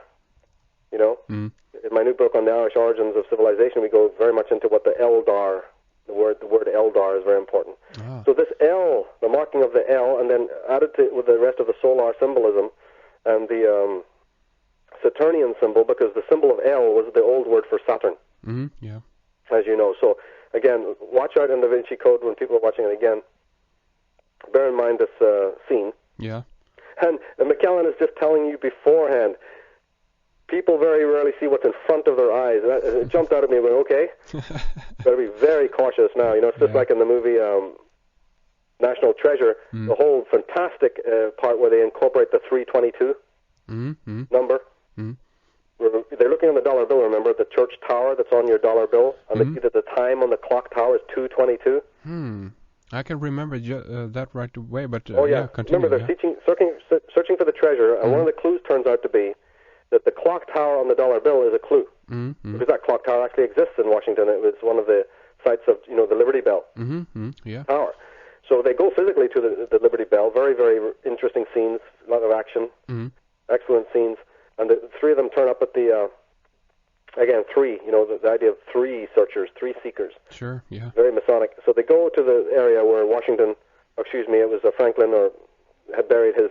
In my new book on the Irish origins of civilization, we go very much into what the Eldar, the word Eldar is very important. So this L, the marking of the L, and then added with the rest of the solar symbolism and the Saturnian symbol, because the symbol of L was the old word for Saturn. Yeah. As you know. So, again, watch out in the Vinci Code when people are watching it again. Bear in mind this scene. Yeah. And McKellen is just telling you beforehand, people very rarely see what's in front of their eyes. And it jumped out at me and went, okay, got to be very cautious now. It's just like in the movie National Treasure, the whole fantastic part where they incorporate the 322 number. Where they're looking on the dollar bill, remember, the church tower that's on your dollar bill, and they see that the time on the clock tower is 2:22. I can remember that right away, but continue. Remember, they're searching for the treasure, and one of the clues turns out to be that the clock tower on the dollar bill is a clue, because that clock tower actually exists in Washington. It was one of the sites of the Liberty Bell tower. So they go physically to the Liberty Bell. Very, very interesting scenes, a lot of action, excellent scenes, and the three of them turn up at the. Again, three, the idea of three searchers, three seekers. Sure, yeah. Very Masonic. So they go to the area where it was Franklin had buried his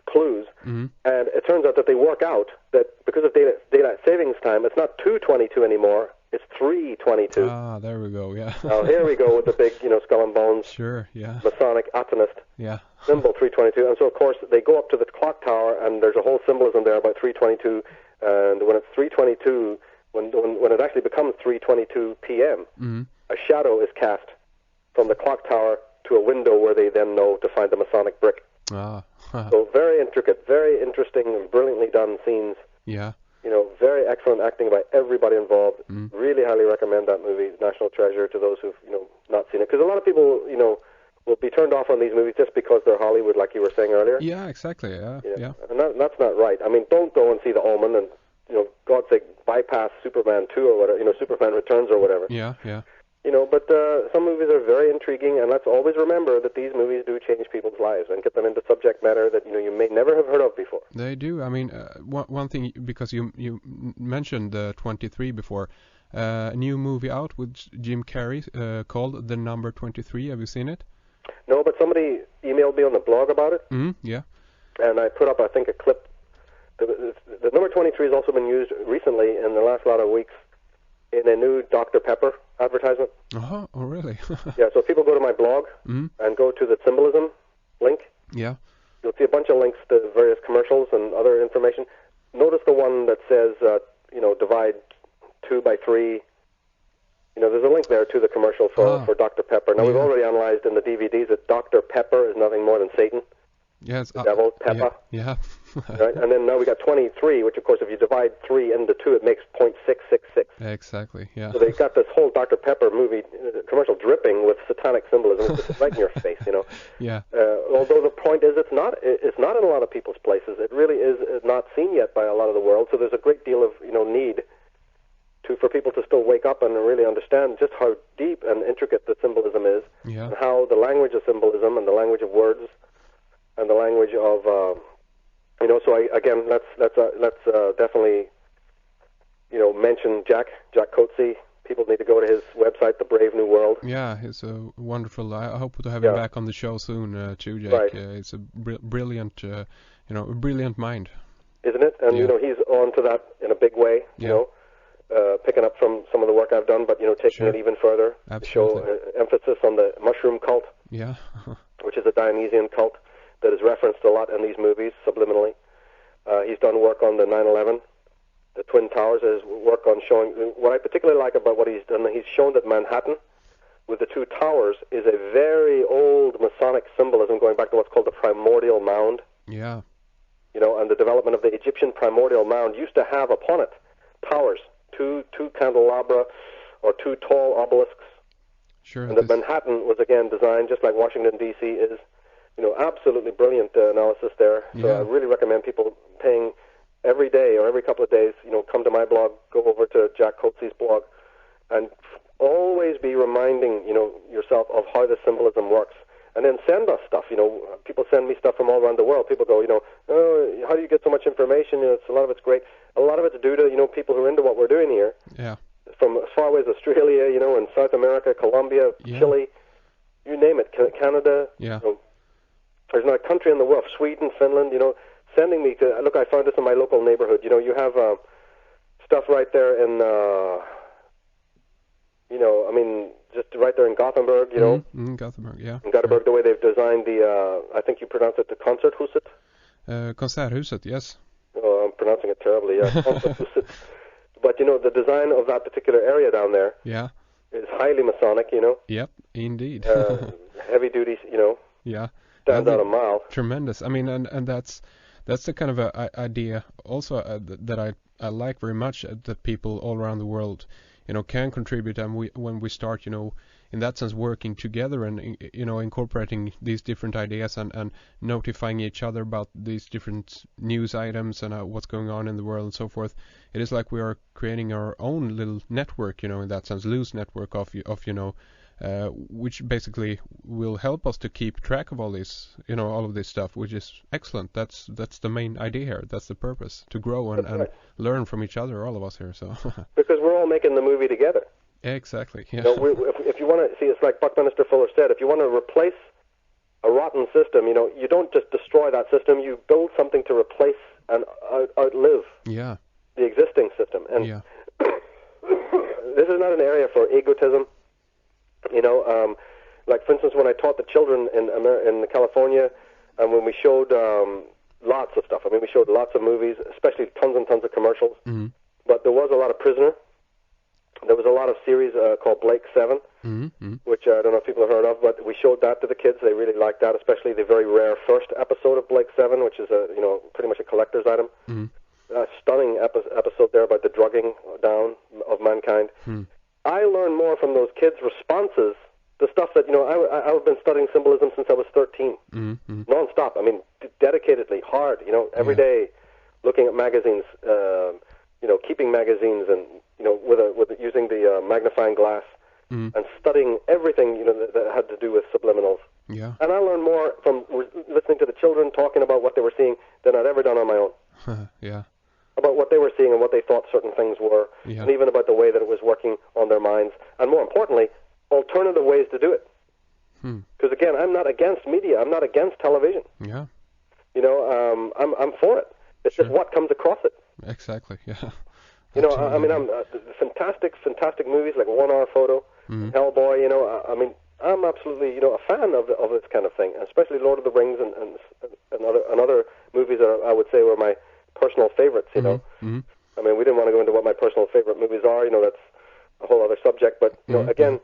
clues, and it turns out that they work out that because of daylight savings time, it's not 2:22 anymore, it's 3:22. Ah, there we go, yeah. Now, here we go with the big, skull and bones. Sure, yeah. Masonic atomist. Yeah. Symbol 3:22. And so, of course, they go up to the clock tower, and there's a whole symbolism there about 3:22. And when it's 3:22, when it actually becomes 3:22 p.m., a shadow is cast from the clock tower to a window where they then know to find the Masonic brick. So very intricate, very interesting, and brilliantly done scenes. Yeah. Very excellent acting by everybody involved. Really highly recommend that movie, National Treasure, to those who've not seen it. Because a lot of people, will be turned off on these movies just because they're Hollywood, like you were saying earlier. Yeah, exactly. Yeah. And that's not right. I mean, don't go and see The Omen and, God's sake, bypass Superman 2 or whatever, Superman Returns or whatever. Yeah. But some movies are very intriguing, and let's always remember that these movies do change people's lives and get them into subject matter that, you may never have heard of before. They do. I mean, one thing, because you mentioned 23 before, a new movie out with Jim Carrey called The Number 23. Have you seen it? No, but somebody emailed me on the blog about it. Yeah. And I put up, I think, a clip. The number 23 has also been used recently in the last lot of weeks in a new Dr. Pepper advertisement. Oh, really? Yeah, so if people go to my blog and go to the Symbolism link, you'll see a bunch of links to various commercials and other information. Notice the one that says, divide 2 by 3. There's a link there to the commercial for Dr. Pepper. Now, we've already analyzed in the DVDs that Dr. Pepper is nothing more than Satan. Yes, the devil, Pepper. Yeah. Right? And then now we got 23, which, of course, if you divide 3 into 2, it makes 0.666. Exactly, yeah. So they've got this whole Dr. Pepper movie commercial dripping with satanic symbolism. It's right in your face, Yeah. Although the point is it's not in a lot of people's places. It really is not seen yet by a lot of the world. So there's a great deal of, need for people to still wake up and really understand just how deep and intricate the symbolism is, and how the language of symbolism and the language of words and the language of, let's definitely, mention Jack Coetzee. People need to go to his website, The Brave New World. Yeah, he's a wonderful. I hope to have him back on the show soon too, Jack. Right. It's a brilliant, a brilliant mind. Isn't it? And he's on to that in a big way. Picking up from some of the work I've done, but taking it even further. Absolutely. To show emphasis on the mushroom cult. Yeah. Which is a Dionysian cult that is referenced a lot in these movies subliminally. He's done work on the 9/11, the Twin Towers. His work on showing what I particularly like about what he's done. He's shown that Manhattan, with the 2 towers, is a very old Masonic symbolism going back to what's called the primordial mound. Yeah. And the development of the Egyptian primordial mound used to have upon it towers. Two candelabra or 2 tall obelisks. Sure. And that Manhattan was again designed just like Washington D.C. is. Absolutely brilliant analysis there. So I really recommend people paying every day or every couple of days. Come to my blog, go over to Jack Coetzee's blog, and always be reminding yourself of how the symbolism works. And then send us stuff. People send me stuff from all around the world. People go, oh, how do you get so much information? A lot of it's great. A lot of it's due to, people who are into what we're doing here. Yeah. From as far away as Australia, and South America, Colombia, Chile, you name it, Canada. Yeah. There's not a country in the world, Sweden, Finland, sending me to, look, I found this in my local neighborhood. You have stuff right there in, just right there in Gothenburg, Gothenburg, yeah. In Gothenburg, the way they've designed the, I think you pronounce it the Konserthuset? Konserthuset, yes. Oh, I'm pronouncing it terribly, yeah. Konserthuset. But, the design of that particular area down there is highly Masonic, Yep, indeed. Heavy duty, Yeah. Stands out a mile. Tremendous. I mean, and that's the kind of idea also that I like very much, that people all around the world, can contribute, and when we start, in that sense, working together and, incorporating these different ideas and notifying each other about these different news items and what's going on in the world and so forth. It is like we are creating our own little network, in that sense, loose network of which basically will help us to keep track of all this, all of this stuff, which is excellent. That's the main idea here. That's the purpose, to grow and learn from each other, all of us here. So because we're all making the movie together. Exactly. Yeah. If you want to see, it's like Buckminster Fuller said. If you want to replace a rotten system, you don't just destroy that system. You build something to replace and outlive the existing system. And this is not an area for egotism. Like for instance, when I taught the children in California, and when we showed lots of stuff. I mean, we showed lots of movies, especially tons and tons of commercials. Mm-hmm. But there was a lot of Prisoner. There was a lot of series called Blake 7, which I don't know if people have heard of, but we showed that to the kids. They really liked that, especially the very rare first episode of Blake 7, which is pretty much a collector's item. A stunning episode there about the drugging down of mankind. I learned more from those kids' responses the stuff that, I've been studying symbolism since I was 13, non-stop. I mean, dedicatedly, hard, every day, looking at magazines, keeping magazines and, with using the magnifying glass and studying everything, that had to do with subliminals. Yeah. And I learned more from listening to the children talking about what they were seeing than I'd ever done on my own. Yeah. About what they were seeing and what they thought certain things were, and even about the way that it was working on their minds, and more importantly, alternative ways to do it. Because again, I'm not against media. I'm not against television. Yeah. I'm for it. It's just what comes across it. Exactly. Yeah. I'm fantastic movies like 1 Hour Photo, Hellboy. I'm absolutely a fan of this kind of thing, especially Lord of the Rings and other movies that I would say were my personal favorites. I mean, we didn't want to go into what my personal favorite movies are. That's a whole other subject. But again,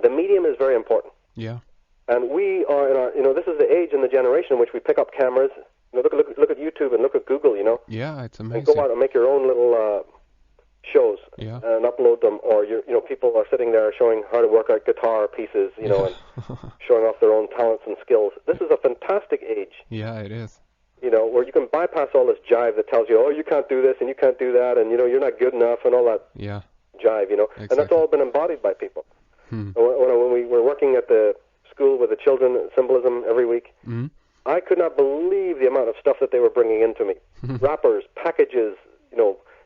the medium is very important. Yeah. And we are in our, this is the age and the generation in which we pick up cameras. Look at YouTube and look at Google. Yeah, it's amazing. And go out and make your own little shows and upload them, or people are sitting there showing how to work out guitar pieces, and showing off their own talents and skills. This is a fantastic age. Yeah, it is. Where you can bypass all this jive that tells you, oh, you can't do this and you can't do that, and you're not good enough and all that jive, Exactly. And that's all been embodied by people. When we were working at the school with the children at Symbolism every week, I could not believe the amount of stuff that they were bringing into me. Wrappers, packages,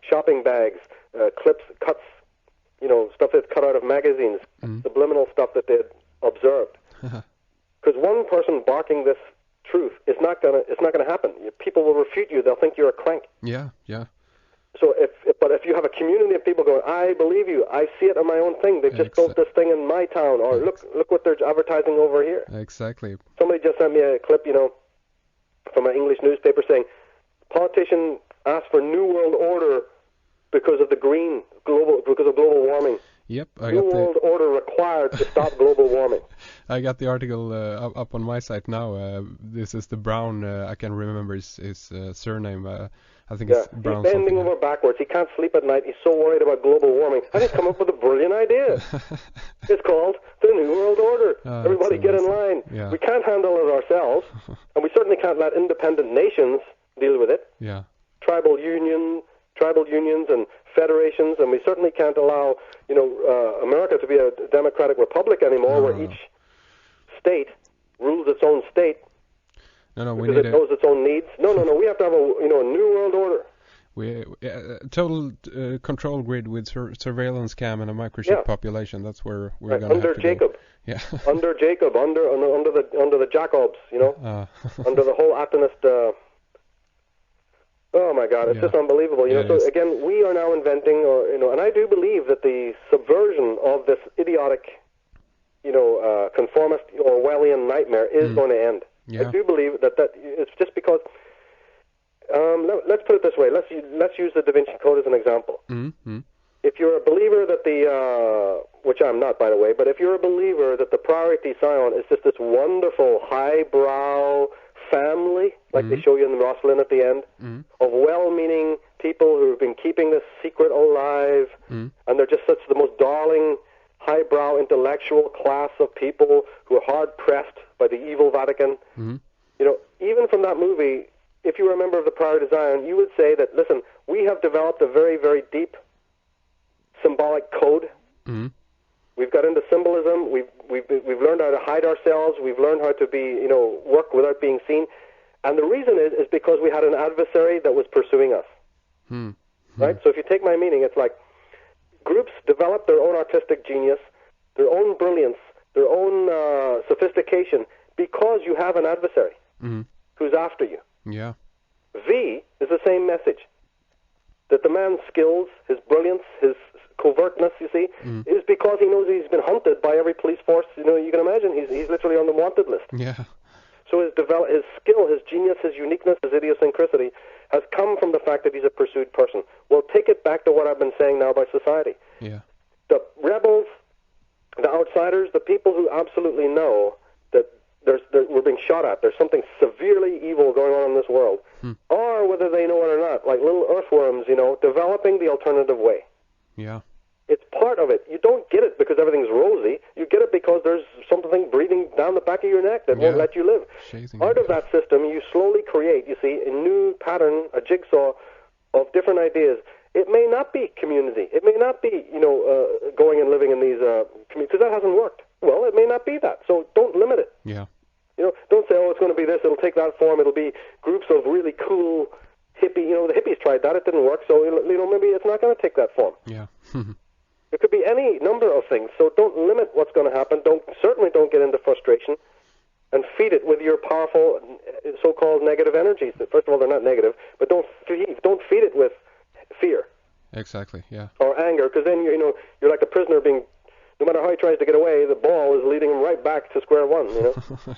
shopping bags, clips, cuts, stuff that's cut out of magazines, subliminal stuff that they'd observed. Because one person barking this truth it's not gonna happen. People will refute you. They'll think you're a crank. Yeah. So if you have a community of people going, I believe you, I see it on my own thing. They've just built this thing in my town, or look what they're advertising over here. Exactly. Somebody just sent me a clip, from an English newspaper saying, politician asked for New World Order because of because of global warming. Yep, New World Order required to stop global warming. I got the article up on my site now. This is the Brown. I can't remember his surname. I think it's Brown. He's bending over backwards. He can't sleep at night. He's so worried about global warming. And he's come up with a brilliant idea. It's called the New World Order. Everybody get in line. Yeah. We can't handle it ourselves, and we certainly can't let independent nations deal with it. Yeah. Tribal unions and federations, and we certainly can't allow America to be a democratic republic anymore, where each state rules its own state. Because it knows its own needs. No. We have to have a new world order. Total control grid with surveillance cam and a microchip population. That's where we're going to have to Jacob. Go. Yeah. Under Jacob, under the Jacobs, under the whole Atomist. Oh my God, it's just unbelievable. So again, we are now inventing, and I do believe that the subversion of this idiotic, conformist Orwellian nightmare is going to end. Yeah. I do believe that it's just because. Let's put it this way. Let's use the Da Vinci Code as an example. Mm-hmm. If you're a believer that which I'm not, by the way, but if you're a believer that the priority Tsarion is just this wonderful highbrow family, like they show you in the Rosalind at the end, of well-meaning people who have been keeping this secret alive, and they're just such the most darling, highbrow intellectual class of people who are hard-pressed by the evil Vatican. Even from that movie, if you were a member of the priority Zion, you would say that, listen, we have developed a very, very deep symbolic code. We've got into symbolism. We've learned how to hide ourselves. We've learned how to be, work without being seen. And the reason is because we had an adversary that was pursuing us. Right? So if you take my meaning, it's like groups develop their own artistic genius, their own brilliance, their own sophistication, because you have an adversary who's after you. Yeah. V is the same message. That the man's skills, his brilliance, his covertness, you see, is because he knows he's been hunted by every police force. You can imagine he's literally on the wanted list. Yeah. So his skill, his genius, his uniqueness, his idiosyncrasy has come from the fact that he's a pursued person. Well, take it back to what I've been saying now about society. Yeah. The rebels, the outsiders, the people who absolutely know that we're being shot at, there's something severely evil going on in this world, or whether they know it or not, like little earthworms, developing the alternative way. Yeah. It's part of it. You don't get it because everything's rosy. You get it because there's something breathing down the back of your neck that won't let you live. Out of that system, you slowly create, you see, a new pattern, a jigsaw of different ideas. It may not be community. It may not be, going and living in these communities, because that hasn't worked. Well, it may not be that. So don't limit it. Yeah. Don't say, it's going to be this. It'll take that form. It'll be groups of really cool hippie. The hippies tried that. It didn't work. So, maybe it's not going to take that form. Yeah. It could be any number of things. So don't limit what's going to happen. Certainly don't get into frustration, and feed it with your powerful so-called negative energies. First of all, they're not negative, but don't feed it with fear. Exactly. Yeah. Or anger, because then you're like a prisoner being. No matter how he tries to get away, the ball is leading him right back to square one.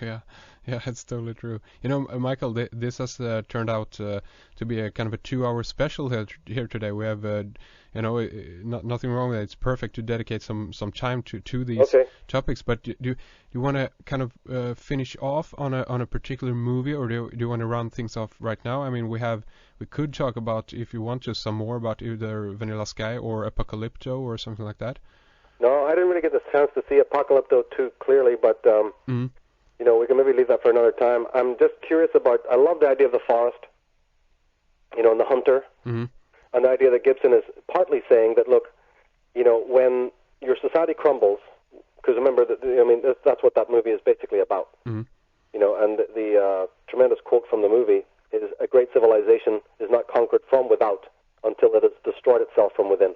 Yeah, it's totally true. Michael, this has turned out to be a kind of a 2-hour special here today. We have, nothing wrong with it. It's perfect to dedicate some time to these topics. But do you want to kind of finish off on a particular movie, or do you want to round things off right now? I mean, we could talk about, if you want to, some more about either Vanilla Sky or Apocalypto or something like that. No, I didn't really get the chance to see Apocalypto too clearly, but we can maybe leave that for another time. I'm just curious about. I love the idea of the forest, and the hunter, and the idea that Gibson is partly saying that, look, when your society crumbles, because remember that that's what that movie is basically about, and the tremendous quote from the movie is, "A great civilization is not conquered from without until it has destroyed itself from within."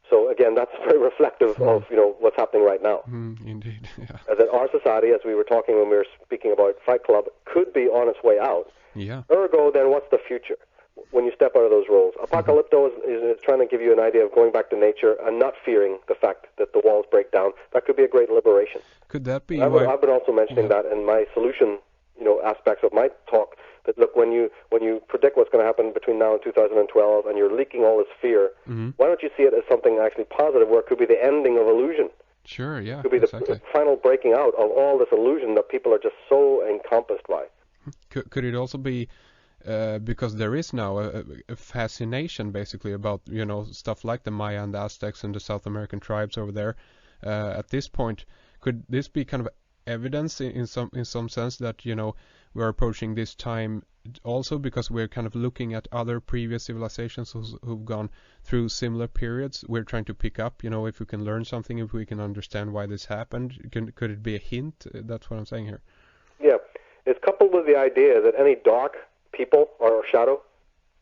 So again, that's very reflective of what's happening right now. Indeed, yeah. That our society, as we were talking when we were speaking about Fight Club, could be on its way out. Yeah. Ergo, then what's the future when you step out of those roles? Apocalypto is trying to give you an idea of going back to nature and not fearing the fact that the walls break down. That could be a great liberation. Could that be? I've been also mentioning that in my solution, aspects of my talk. That look, when you predict what's going to happen between now and 2012, and you're leaking all this fear, why don't you see it as something actually positive, where it could be the ending of illusion? Sure, yeah. It could be the final breaking out of all this illusion that people are just so encompassed by. Could it also be because there is now a fascination basically about stuff like the Maya and the Aztecs and the South American tribes over there? At this point, could this be kind of evidence in some sense that we're approaching this time also because we're kind of looking at other previous civilizations who've gone through similar periods? We're trying to pick up, if we can learn something, if we can understand why this happened. Could it be a hint? That's what I'm saying here. Yeah, it's coupled with the idea that any dark people are shadow.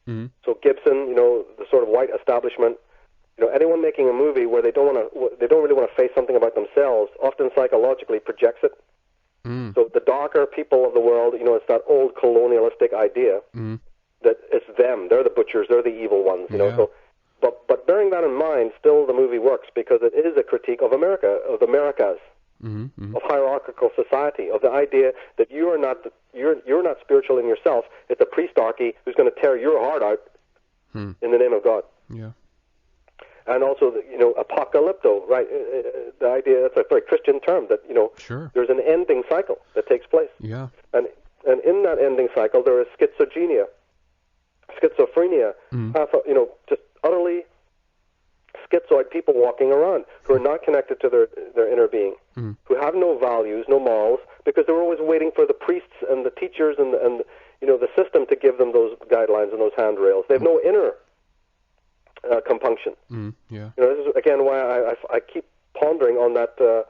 So Gibson, the sort of white establishment, anyone making a movie where they don't really want to face something about themselves, often psychologically projects it. So the darker people of the world, it's that old colonialistic idea that it's them. They're the butchers. They're the evil ones. So, but bearing that in mind, still the movie works because it is a critique of America, of the Americas, of hierarchical society, of the idea that you're not spiritual in yourself. It's a priestarchy who's going to tear your heart out in the name of God. Yeah. And also, apocalypto, right? The idea, that's a very Christian term, that, there's an ending cycle that takes place. Yeah. And in that ending cycle, there is schizophrenia, just utterly schizoid people walking around who are not connected to their inner being, who have no values, no morals, because they're always waiting for the priests and the teachers and the system to give them those guidelines and those handrails. They have no inner compunction. Yeah. This is again why I keep pondering on that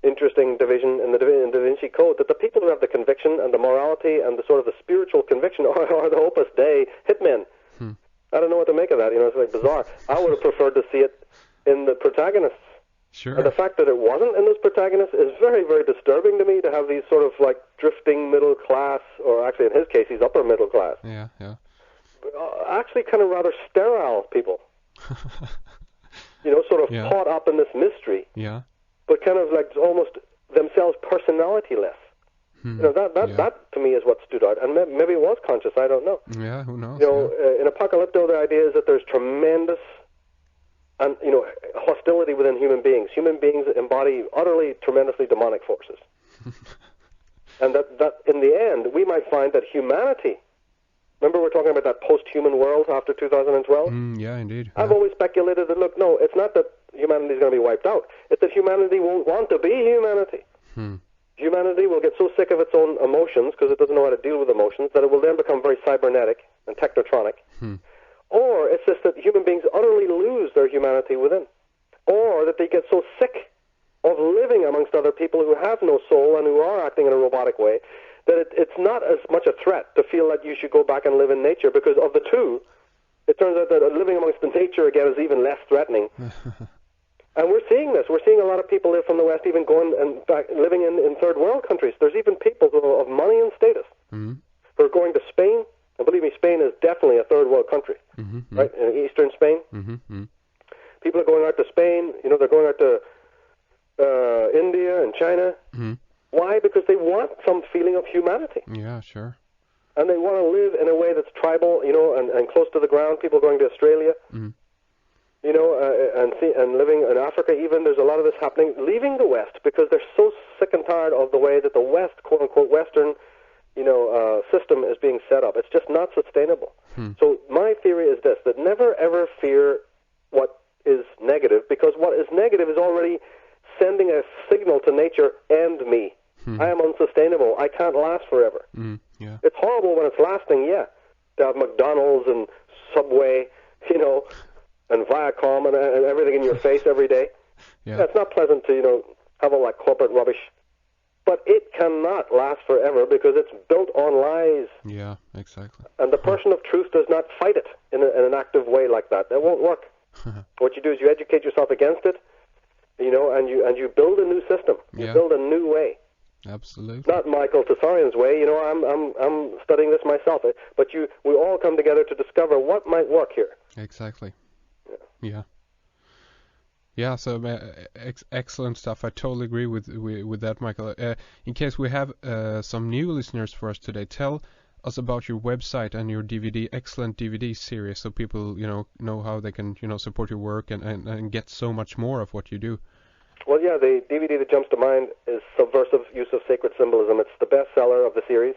interesting division in the Da Vinci Code, that the people who have the conviction and the morality and the sort of the spiritual conviction are the Opus Dei hitmen. I don't know what to make of that. It's like bizarre. I would have preferred to see it in the protagonists. Sure. And the fact that it wasn't in those protagonists is very, very disturbing to me, to have these sort of like drifting middle class, or actually in his case, he's upper middle class. Yeah. Actually kind of rather sterile people. Sort of caught up in this mystery. Yeah. But kind of like almost themselves personality-less. That to me is what stood out. And maybe it was conscious, I don't know. Yeah, who knows? In Apocalypto, the idea is that there's tremendous and hostility within human beings. Human beings embody utterly, tremendously demonic forces. And that in the end, we might find that humanity Remember we're talking about that post-human world after 2012? Yeah, indeed. I've always speculated that, look, no, it's not that humanity is going to be wiped out. It's that humanity won't want to be humanity. Humanity will get so sick of its own emotions because it doesn't know how to deal with emotions that it will then become very cybernetic and technotronic. Or it's just that human beings utterly lose their humanity within. Or that they get so sick of living amongst other people who have no soul and who are acting in a robotic way that it's not as much a threat to feel that you should go back and live in nature, because of the two, it turns out that living amongst the nature again is even less threatening. And we're seeing this. We're seeing a lot of people from the West even going and back, living in third world countries. There's even people of money and status who are going to Spain. And believe me, Spain is definitely a third world country, right? In eastern Spain. People are going out to Spain. You know, they're going out to India and China. Why? Because they want some feeling of humanity. Yeah, sure. And they want to live in a way that's tribal, you know, and close to the ground. People going to Australia, you know, and living in Africa even. There's a lot of this happening, leaving the West because they're so sick and tired of the way that the West, quote-unquote, Western, you know, system is being set up. It's just not sustainable. So my theory is this, that never, ever fear what is negative, because what is negative is already sending a signal to nature and me. I am unsustainable. I can't last forever. It's horrible when it's lasting, to have McDonald's and Subway, you know, and Viacom and everything in your face every day. It's not pleasant to, you know, have all that corporate rubbish. But it cannot last forever because it's built on lies. Yeah, exactly. And the person of truth does not fight it in an active way like that. That won't work. What you do is you educate yourself against it, you know, and you build a new system. You build a new way. Absolutely. Not Michael Tsarion's way. You know, I'm studying this myself. But we all come together to discover what might work here. Exactly. Yeah. So excellent stuff. I totally agree with that, Michael. In case we have some new listeners for us today, tell us about your website and your excellent DVD series, so people, you know how they can, you know, support your work and get so much more of what you do. Well, the DVD that jumps to mind is Subversive Use of Sacred Symbolism. It's the bestseller of the series,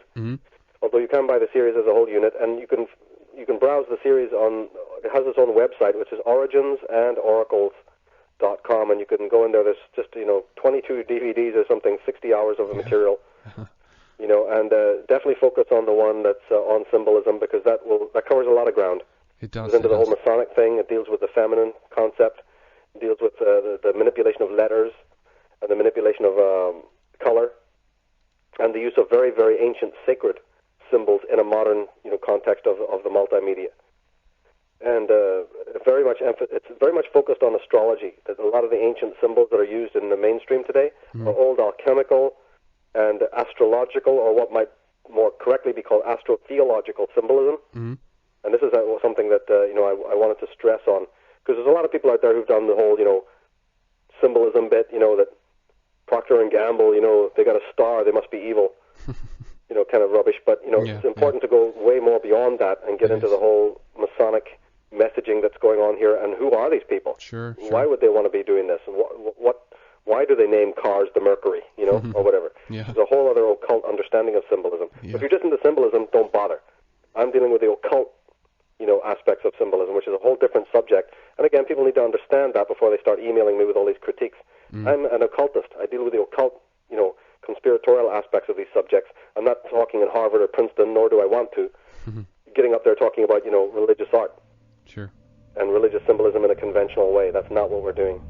although you can buy the series as a whole unit, and you can browse the series on, it has its own website, which is originsandoracles.com, and you can go in there. There's just, you know, 22 DVDs or something, 60 hours of material, you know, and definitely focus on the one that's on symbolism, because that covers a lot of ground. It does. It goes into the whole Masonic thing. It deals with the feminine concept. Deals with the manipulation of letters and the manipulation of color and the use of very, very ancient sacred symbols in a modern, you know, context of the multimedia. And it's very much focused on astrology. That a lot of the ancient symbols that are used in the mainstream today are old alchemical and astrological, or what might more correctly be called astrotheological symbolism. And this is something that you know, I wanted to stress on. Because there's a lot of people out there who've done the whole, you know, symbolism bit, you know, that Procter & Gamble, you know, they got a star, they must be evil, you know, kind of rubbish. But, you know, it's important to go way more beyond that and get into the whole Masonic messaging that's going on here. And who are these people? Sure. Why would they want to be doing this? And why do they name cars the Mercury, you know, or whatever? There's a whole other occult understanding of symbolism. If you're just into symbolism, don't bother. I'm dealing with the occult, you know, aspects of symbolism, which is a whole different subject. And again, people need to understand that before they start emailing me with all these critiques. I'm an occultist. I deal with the occult, you know, conspiratorial aspects of these subjects. I'm not talking in Harvard or Princeton, nor do I want to, getting up there talking about, you know, religious art. Sure. And religious symbolism in a conventional way. That's not what we're doing.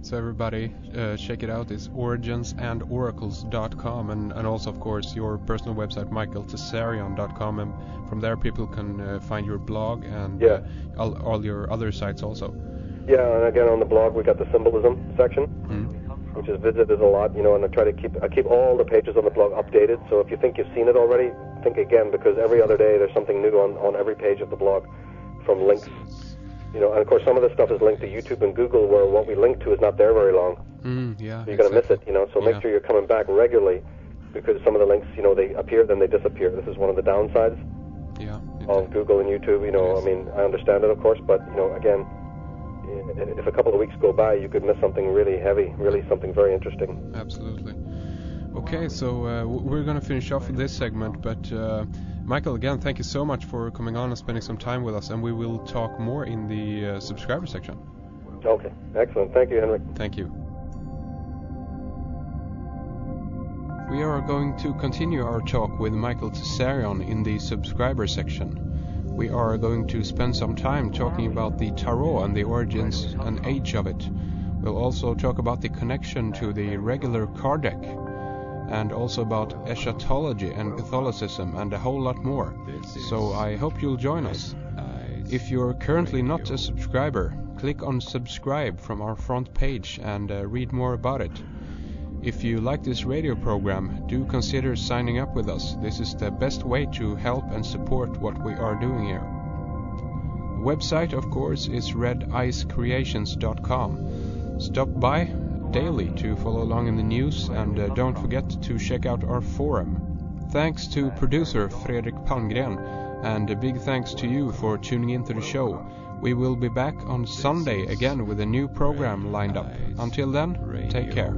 So everybody, check it out. It's originsandoracles.com, and also, of course, your personal website, michaeltsarion.com, and from there people can find your blog and all your other sites also. Yeah, and again on the blog we got the symbolism section, which is visited a lot, you know, and I keep all the pages on the blog updated. So if you think you've seen it already, think again, because every other day there's something new on every page of the blog, from links. You know, and of course some of this stuff is linked to YouTube and Google, where what we link to is not there very long. So you're going to miss it, you know. So make sure you're coming back regularly, because some of the links, you know, they appear, then they disappear. This is one of the downsides of Google and YouTube. You know, I mean, I understand it, of course, but, you know, again, if a couple of weeks go by, you could miss something really heavy, really something very interesting. Absolutely. Okay, so we're going to finish off with this segment, but Michael, again, thank you so much for coming on and spending some time with us, and we will talk more in the subscriber section. Okay, excellent. Thank you, Henrik. Thank you. We are going to continue our talk with Michael Tsarion in the subscriber section. We are going to spend some time talking about the tarot and the origins and age of it. We'll also talk about the connection to the regular card deck, and also about eschatology and Catholicism and a whole lot more. So I hope you'll join us. If you're currently not a subscriber, click on subscribe from our front page and read more about it. If you like this radio program, do consider signing up with us. This is the best way to help and support what we are doing here. The website, of course, is redicecreations.com. Stop by daily to follow along in the news, and don't forget to check out our forum. Thanks to producer Fredrik Palmgren, and a big thanks to you for tuning into the show. We will be back on Sunday again with a new program lined up. Until then, take care.